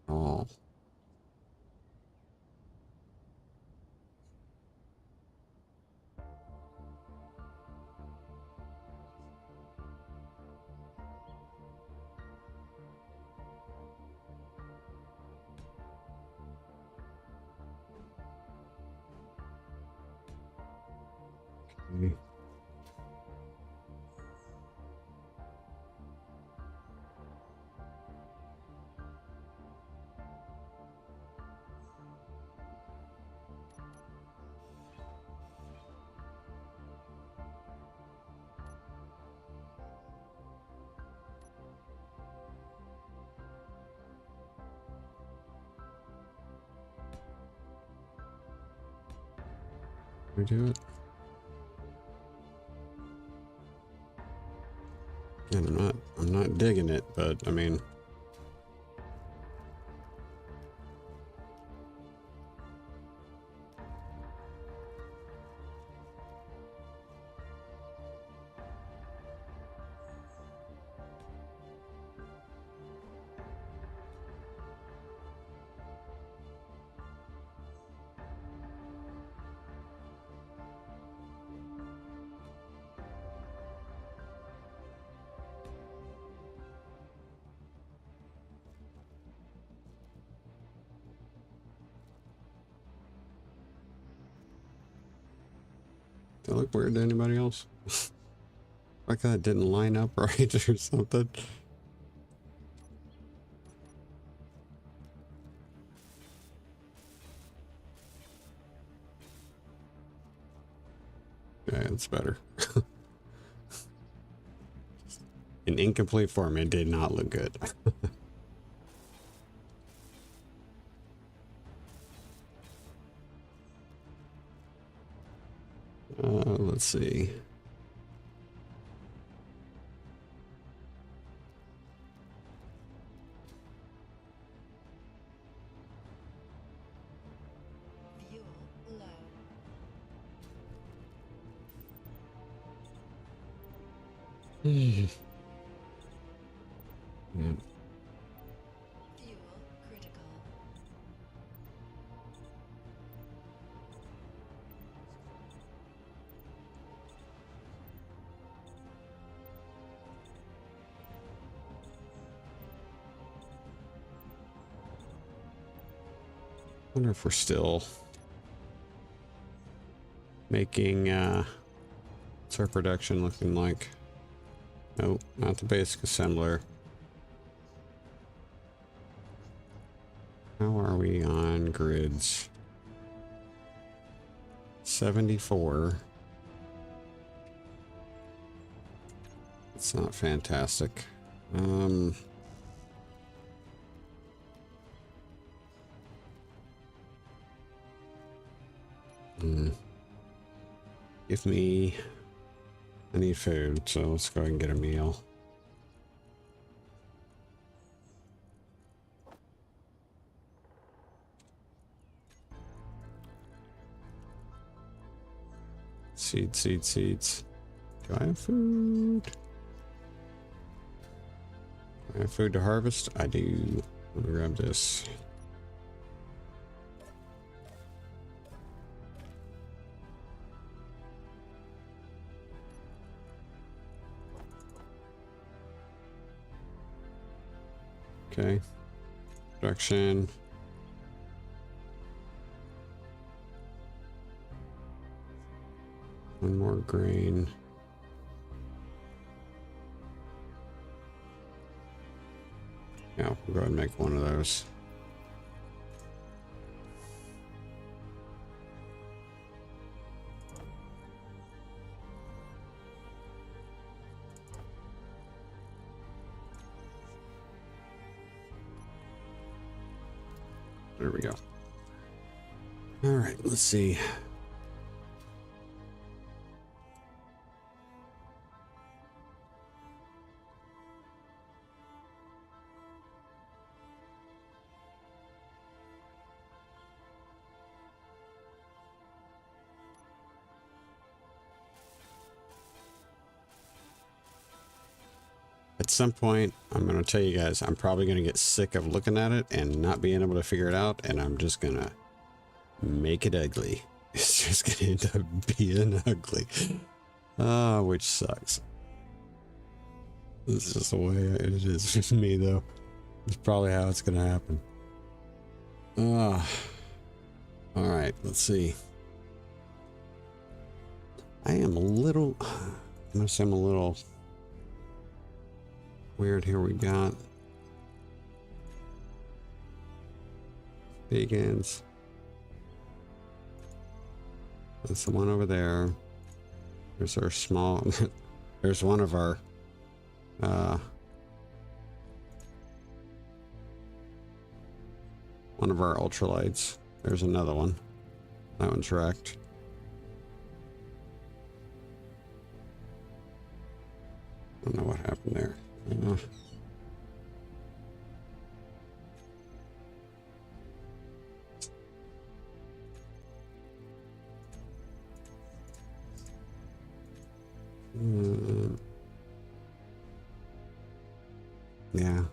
at all. Okay. We do it. And I'm not digging it, but I mean, Did that look weird to anybody else? Like that didn't line up right or something. Yeah, it's better. In incomplete form, it did not look good. Let's see. Fuel low. Yeah. Fuel critical. Wonder if we're still making what's our production looking like? Nope, not the basic assembler. How are we on grids? 74. It's not fantastic. Give me... I need food, so let's go ahead and get a meal. Seeds. Do I have food? Do I have food to harvest? I do. Let me grab this. Okay. Production. One more grain. Yeah, we'll go ahead and make one of those. There we go. All right, let's see. At some point, I'm going to tell you guys, I'm probably going to get sick of looking at it and not being able to figure it out, and I'm just going to make it ugly. It's just going to end up being ugly. Which sucks. This is just the way it is with me, though. It's probably how it's going to happen. Alright, let's see. I am a little... I'm going to say I'm a little... weird. Here we got vegans. That's the one over there. There's our small. There's one of our ultralights. There's another one. That one's wrecked. I don't know what happened there. Yeah.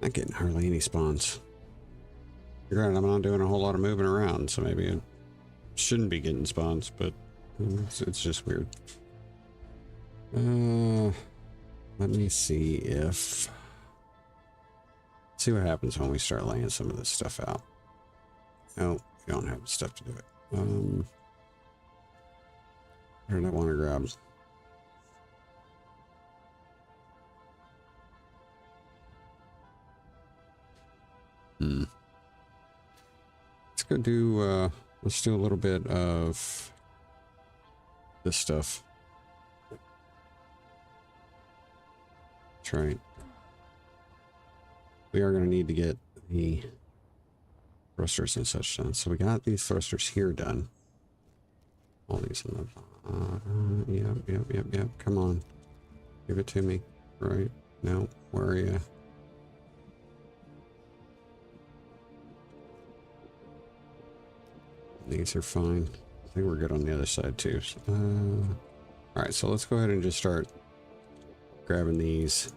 Not getting hardly any spawns. Granted, I'm not doing a whole lot of moving around, so maybe I shouldn't be getting spawns, but it's just weird. Let me see if... see what happens when we start laying some of this stuff out. No, we don't have the stuff to do it. What did I want to grab? Let's go do, let's do a little bit of this stuff. That's right. We are going to need to get the thrusters and such done. So we got these thrusters here done. All these in the... yep. Come on. Give it to me. Right. No. Where are you? These are fine. I think we're good on the other side too. Alright, so let's go ahead and just start grabbing these.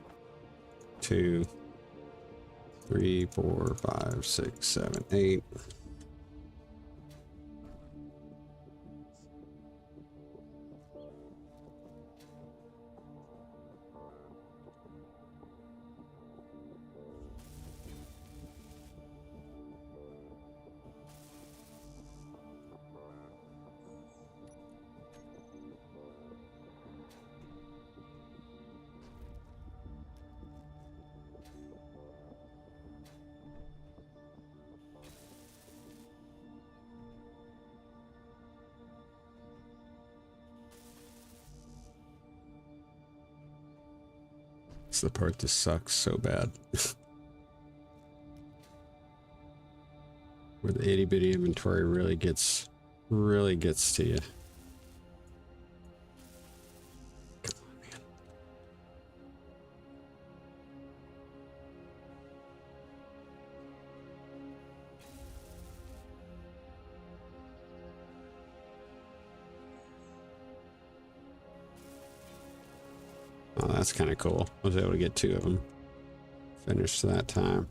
2, 3, 4, 5, 6, 7, 8. It's the part that sucks so bad. Where the itty bitty inventory really gets to you. Come on, man. Oh, that's kind of cool. I was able to get 2 of them. Finished that time.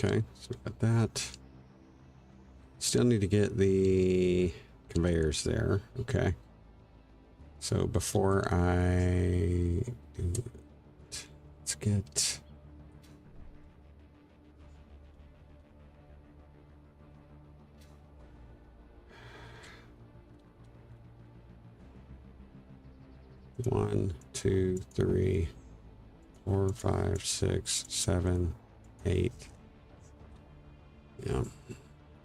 Okay, so we got that. Still need to get the conveyors there. Okay. So before I do it, let's get... One, 2, 3, 4, 5, 6, 7, 8. Yeah.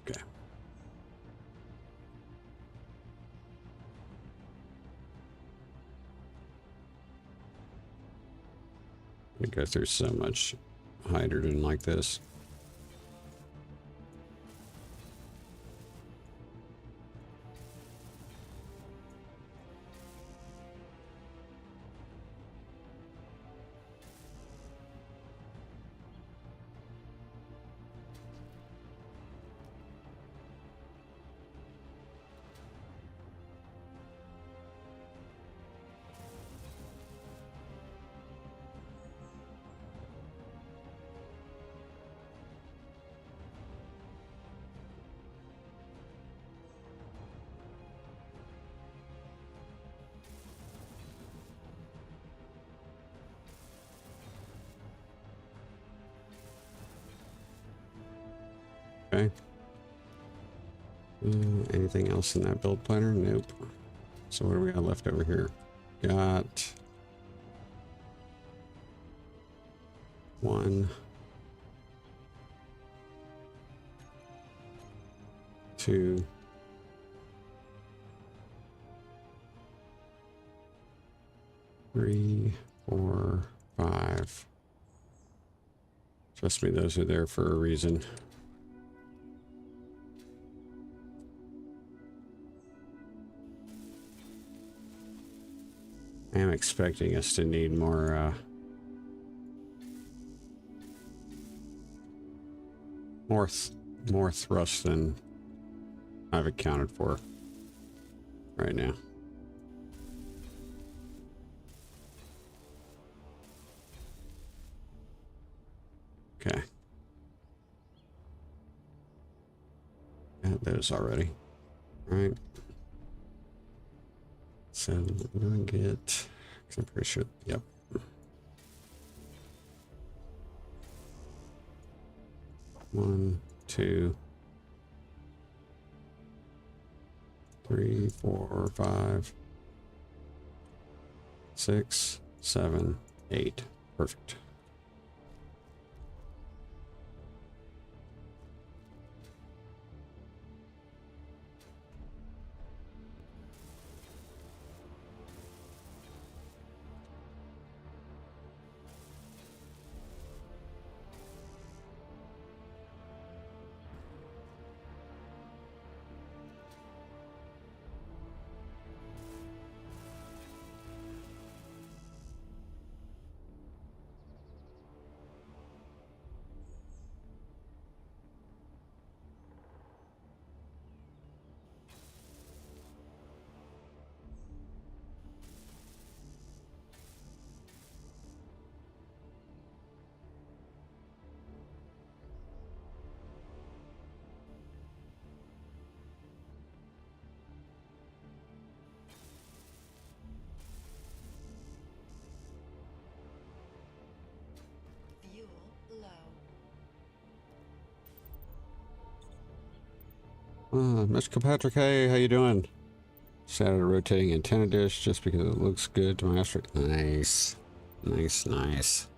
Okay. We go through so much hydrogen like this. Okay. Anything else in that build planner? Nope. So what do we got left over here? Got 1, 2, 3, 4, 5. Trust me, those are there for a reason. I am expecting us to need more more thrust than I've accounted for right now. Okay. Got those already. All right. So I'm gonna get, 'cause I'm pretty sure, yep. 1, 2, 3, 4, 5, 6, 7, 8. Perfect. Fuel low. Mr. Kilpatrick, hey, how you doing? Started a rotating antenna dish just because it looks good to my astro. Nice. Nice, nice.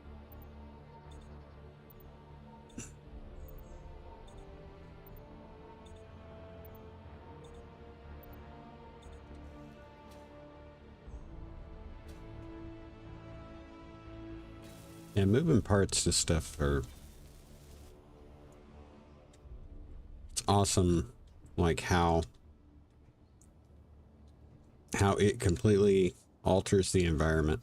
Yeah, moving parts to stuff are... It's awesome, like how it completely alters the environment.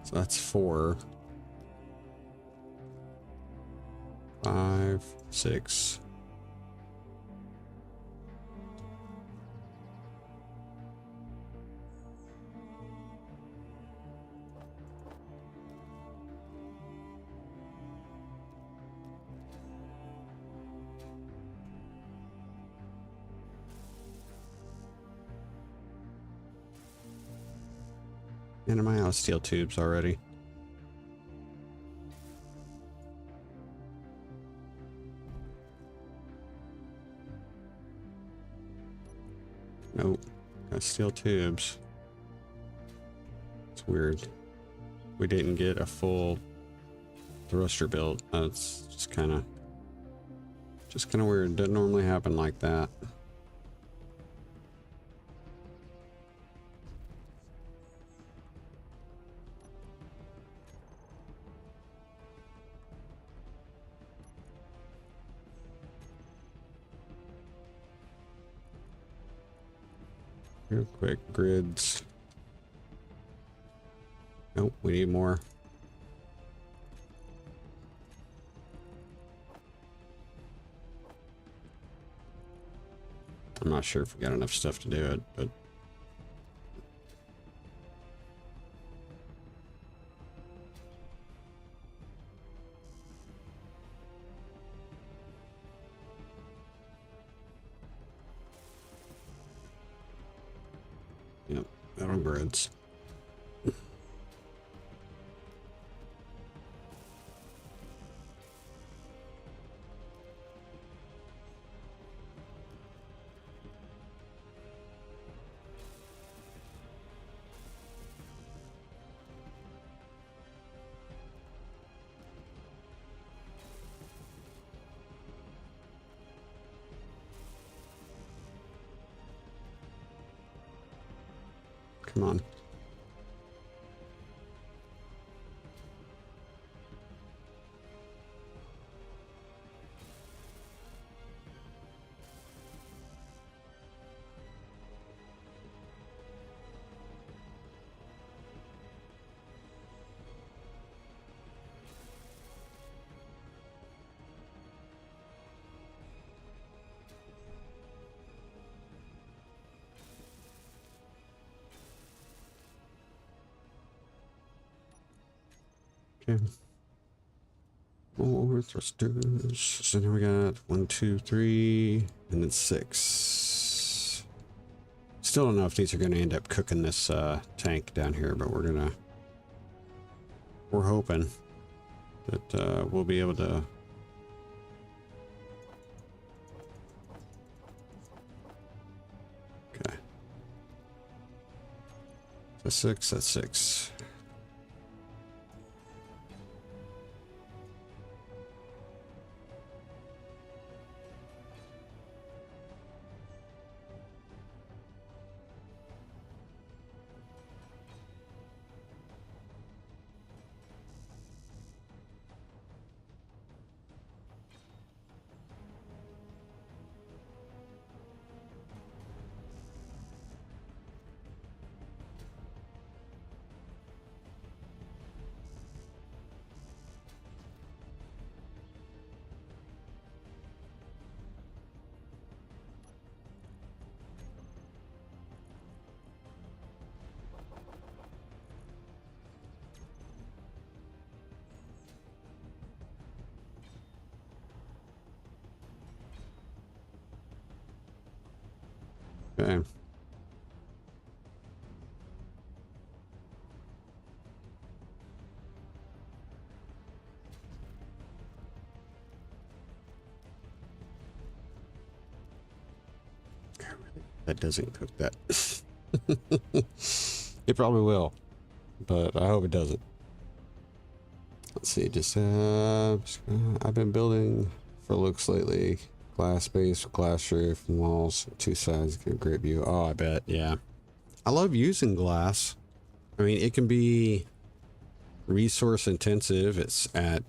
So that's 4, 5, 6. And am I out of steel tubes already? Nope. Got steel tubes. It's weird. We didn't get a full thruster built. That's just kind of weird. Doesn't normally happen like that. Real quick, grids. Nope, we need more. I'm not sure if we got enough stuff to do it, but yep, metal grids. Come on. Okay. More thrusters. So now we got 1, 2, 3, and then 6. Still Still don't know if these are going to end up cooking this tank down here, but we're hoping that we'll be able to. Okay. That's 6, that's 6. Okay. That doesn't cook that. It probably will, but I hope it doesn't. Let's see, I've been building for looks lately. Glass base, glass roof, walls, 2 sides, get a great view. Oh, I bet, yeah. I love using glass. I mean, it can be resource intensive. It's at,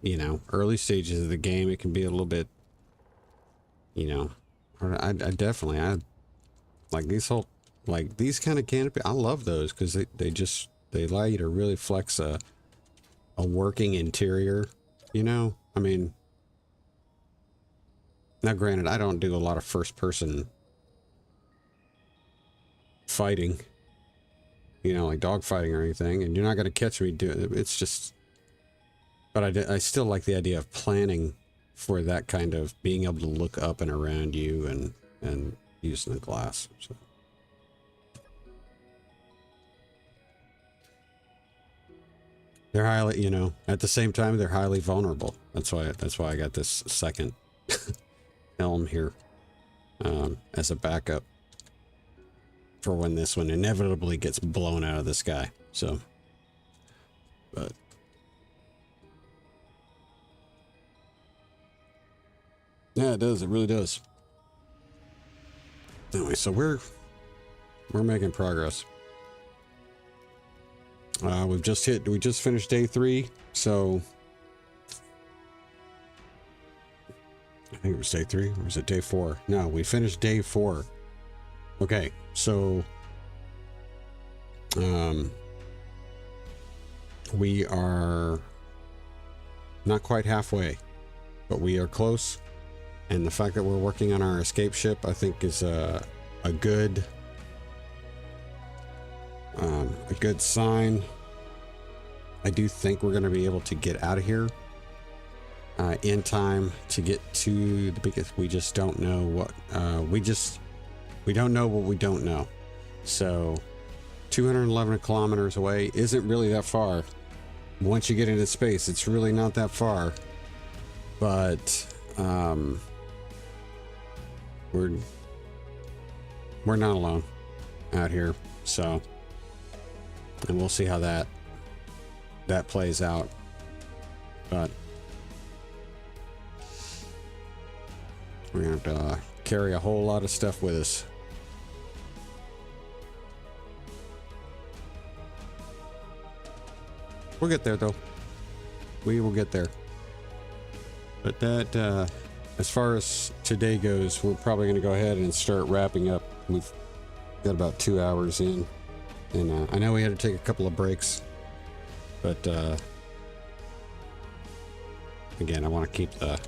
early stages of the game. It can be a little bit, I definitely, I like these these kind of canopy. I love those because they allow you to really flex a working interior, I mean, now granted, I don't do a lot of first person fighting, like dog fighting or anything, and you're not going to catch me doing it. It's just, but I still like the idea of planning for that kind of being able to look up and around you and using the glass. So. They're highly, at the same time, they're highly vulnerable. That's why I got this second helm here as a backup for when this one inevitably gets blown out of the sky. So, but yeah, it does. It really does. Anyway, so we're making progress. We just finished day 3, so I think it was day 3, or was it day 4? No, we finished day 4. Okay, so we are not quite halfway, but we are close. And the fact that we're working on our escape ship, I think, is a good sign. I do think we're going to be able to get out of here in time to get to the biggest. We just don't know what we don't know what we don't know. So 211 kilometers away isn't really that far. Once you get into space, it's really not that far. But we're not alone out here, so, and we'll see how that plays out. But we're gonna have to carry a whole lot of stuff with us. We'll get there, though. We will get there. But that, as far as today goes, we're probably going to go ahead and start wrapping up. We've got about 2 hours in, and I know we had to take a couple of breaks, but again, I want to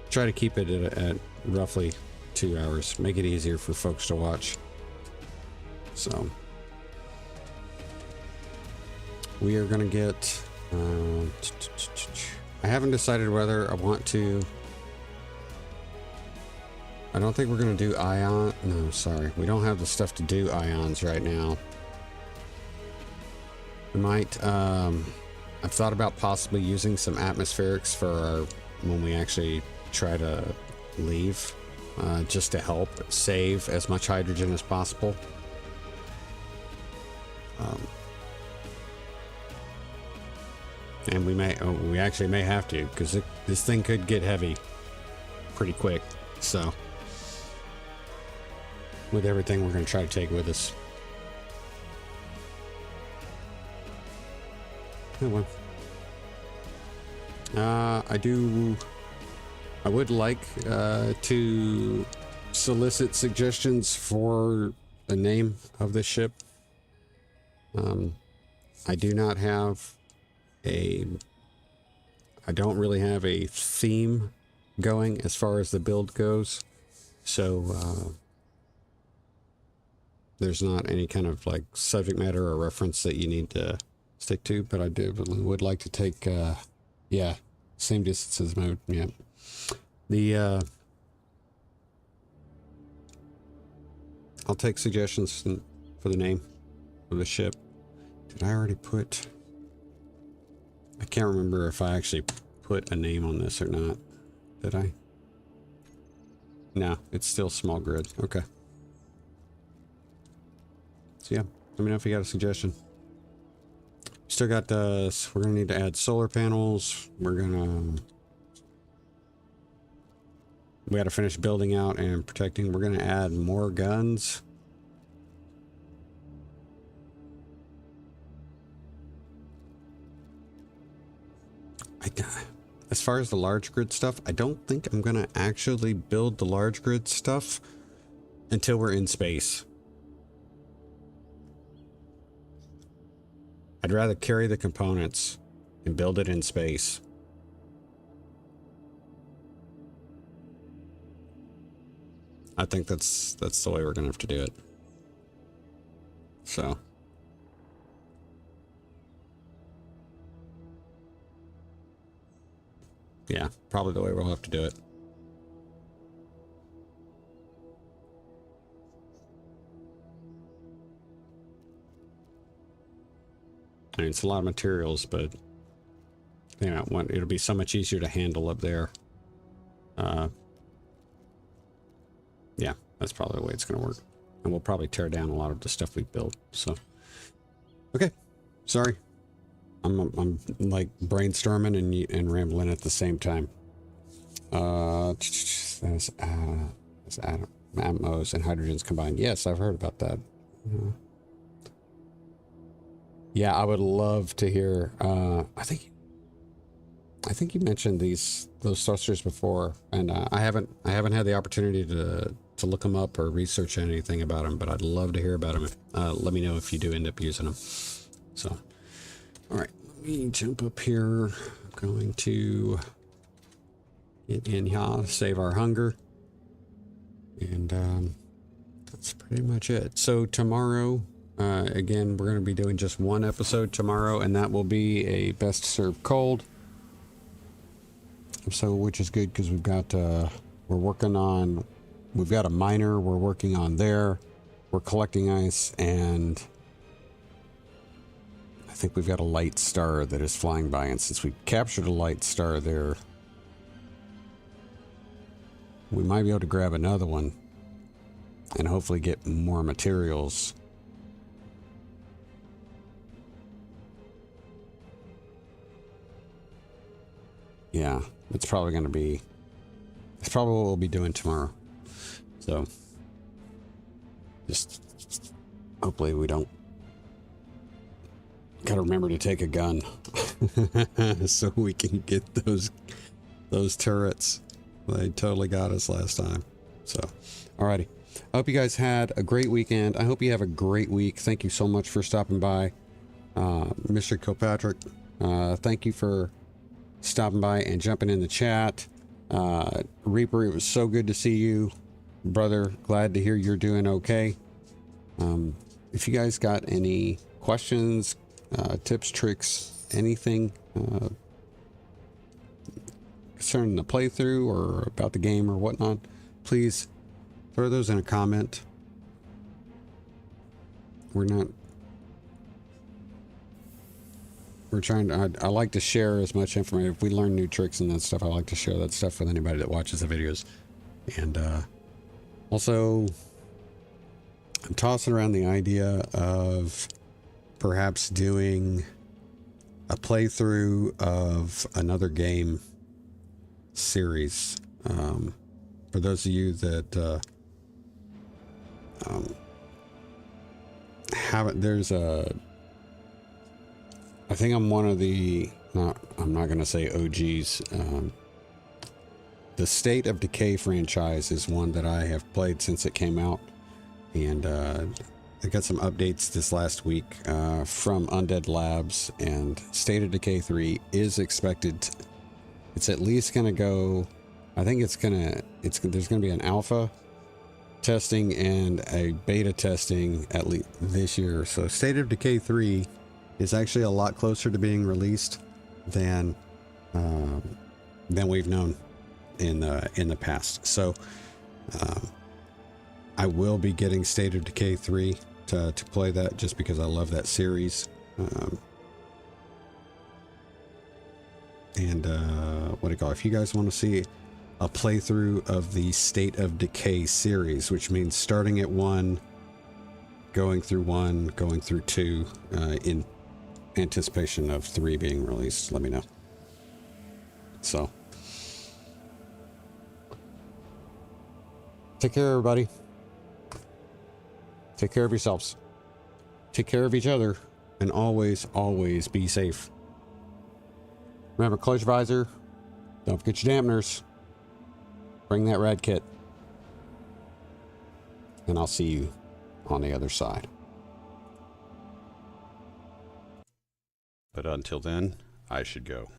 try to keep it at roughly 2 hours, make it easier for folks to watch. So we are going to get. I haven't decided whether I want to I don't think we're going to do ion. No, sorry. We don't have the stuff to do ions right now. We might, I've thought about possibly using some atmospherics for our, when we actually try to leave, just to help save as much hydrogen as possible. And we actually may have to, because this thing could get heavy pretty quick. So, with everything we're going to try to take with us. Oh well. I would like to solicit suggestions for the name of the ship. I do not have I don't really have a theme going as far as the build goes. So, there's not any kind of like subject matter or reference that you need to stick to, but I would like to take, yeah, same distances mode. Yeah. I'll take suggestions for the name of the ship. Did I already put, I can't remember if I actually put a name on this or not. Did I? No, it's still small grid. Okay. So yeah, let me know if you got a suggestion. Still got we're gonna need to add solar panels. We gotta finish building out and protecting. We're gonna add more guns. As far as the large grid stuff, I don't think I'm gonna actually build the large grid stuff until we're in space. I'd rather carry the components and build it in space. I think that's the way we're gonna have to do it. So. Yeah, probably the way we'll have to do it. I mean, it's a lot of materials, but you know, it'll be so much easier to handle up there. Yeah, that's probably the way it's going to work. And we'll probably tear down a lot of the stuff we built. So, okay, sorry. I'm like brainstorming and rambling at the same time. There's atmos and hydrogens combined. Yes, I've heard about that. Yeah, I would love to hear. I think you mentioned those thrusters before, and I haven't had the opportunity to look them up or research anything about them, but I'd love to hear about them. Let me know if you do end up using them. So, all right, let me jump up here. I'm going to get in here, save our hunger, and that's pretty much it. So tomorrow. Again, we're going to be doing just one episode tomorrow, and that will be a best served cold. So, which is good because we've got we've got a miner we're working on there. We're collecting ice, and I think we've got a light star that is flying by. And since we captured a light star there, we might be able to grab another one and hopefully get more materials. Yeah, it's probably what we'll be doing tomorrow. So, just hopefully we don't gotta remember to take a gun so we can get those turrets. They totally got us last time. So, alrighty. I hope you guys had a great weekend. I hope you have a great week. Thank you so much for stopping by. Mr. Kilpatrick, thank you for stopping by and jumping in the chat. Reaper, it was so good to see you, brother. Glad to hear you're doing okay. If you guys got any questions, tips, tricks, anything concerning the playthrough or about the game or whatnot, please throw those in a comment. We're trying to, I like to share as much information. If we learn new tricks and that stuff, I like to share that stuff with anybody that watches the videos. And also, I'm tossing around the idea of perhaps doing a playthrough of another game series. For those of you that haven't, there's a, I think I'm one of the, I'm not going to say OGs. The State of Decay franchise is one that I have played since it came out. And I got some updates this last week from Undead Labs, and State of Decay 3 is expected. It's at least going to go, I think there's going to be an alpha testing and a beta testing at least this year. So State of Decay 3 is actually a lot closer to being released than we've known in the past. So I will be getting State of Decay 3 to play that, just because I love that series. And what do you call it? If you guys want to see a playthrough of the State of Decay series, which means starting at 1, going through 2, in anticipation of 3 being released, let me know. So, take care, everybody. Take care of yourselves. Take care of each other, and always, always be safe. Remember, close your visor. Don't forget your dampeners. Bring that rad kit. And I'll see you on the other side. But until then, I should go.